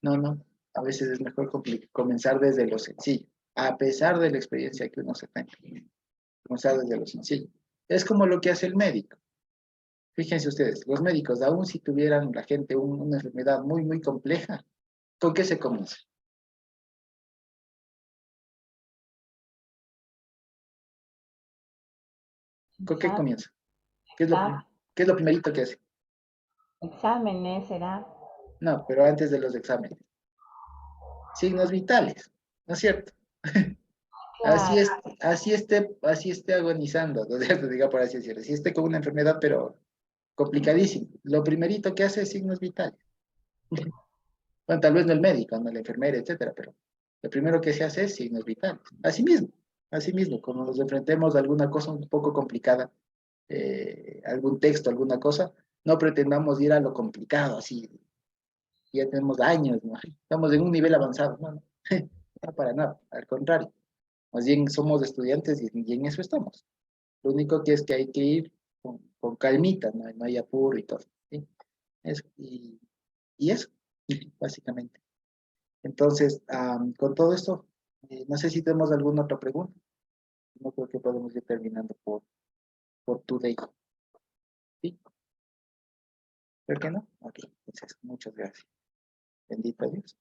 no, no. A veces es mejor comenzar desde lo sencillo, a pesar de la experiencia que uno se tenga. Comenzar desde lo sencillo. Es como lo que hace el médico. Fíjense ustedes, los médicos, aun si tuvieran la gente una enfermedad muy, muy compleja, ¿con qué se comienza? ¿Con qué Exam- comienza? ¿Qué es lo, exam- qué es lo primerito que hace? Exámenes será. No, pero antes de los exámenes. Signos vitales, ¿no es cierto? Así Claro, es, así esté agonizando, ¿no es cierto? Diga por así decirlo. Si esté con una enfermedad, pero complicadísima. Lo primerito que hace es signos vitales. Bueno, tal vez no el médico, no la enfermera, etcétera, pero lo primero que se hace es signos vitales. Así mismo, cuando nos enfrentemos a alguna cosa un poco complicada, algún texto, alguna cosa, no pretendamos ir a lo complicado, así, ya tenemos años, ¿no? Estamos en un nivel avanzado, no, no, no para nada, al contrario, más bien somos estudiantes y en eso estamos. Lo único que es que hay que ir con calmita, ¿no? No hay apuro y todo, ¿sí? Eso, y eso, básicamente. Entonces, con todo esto, no sé si tenemos alguna otra pregunta. No creo que podemos ir terminando por today. ¿Sí? ¿Por qué no? Ok, entonces, muchas gracias. Bendito Dios.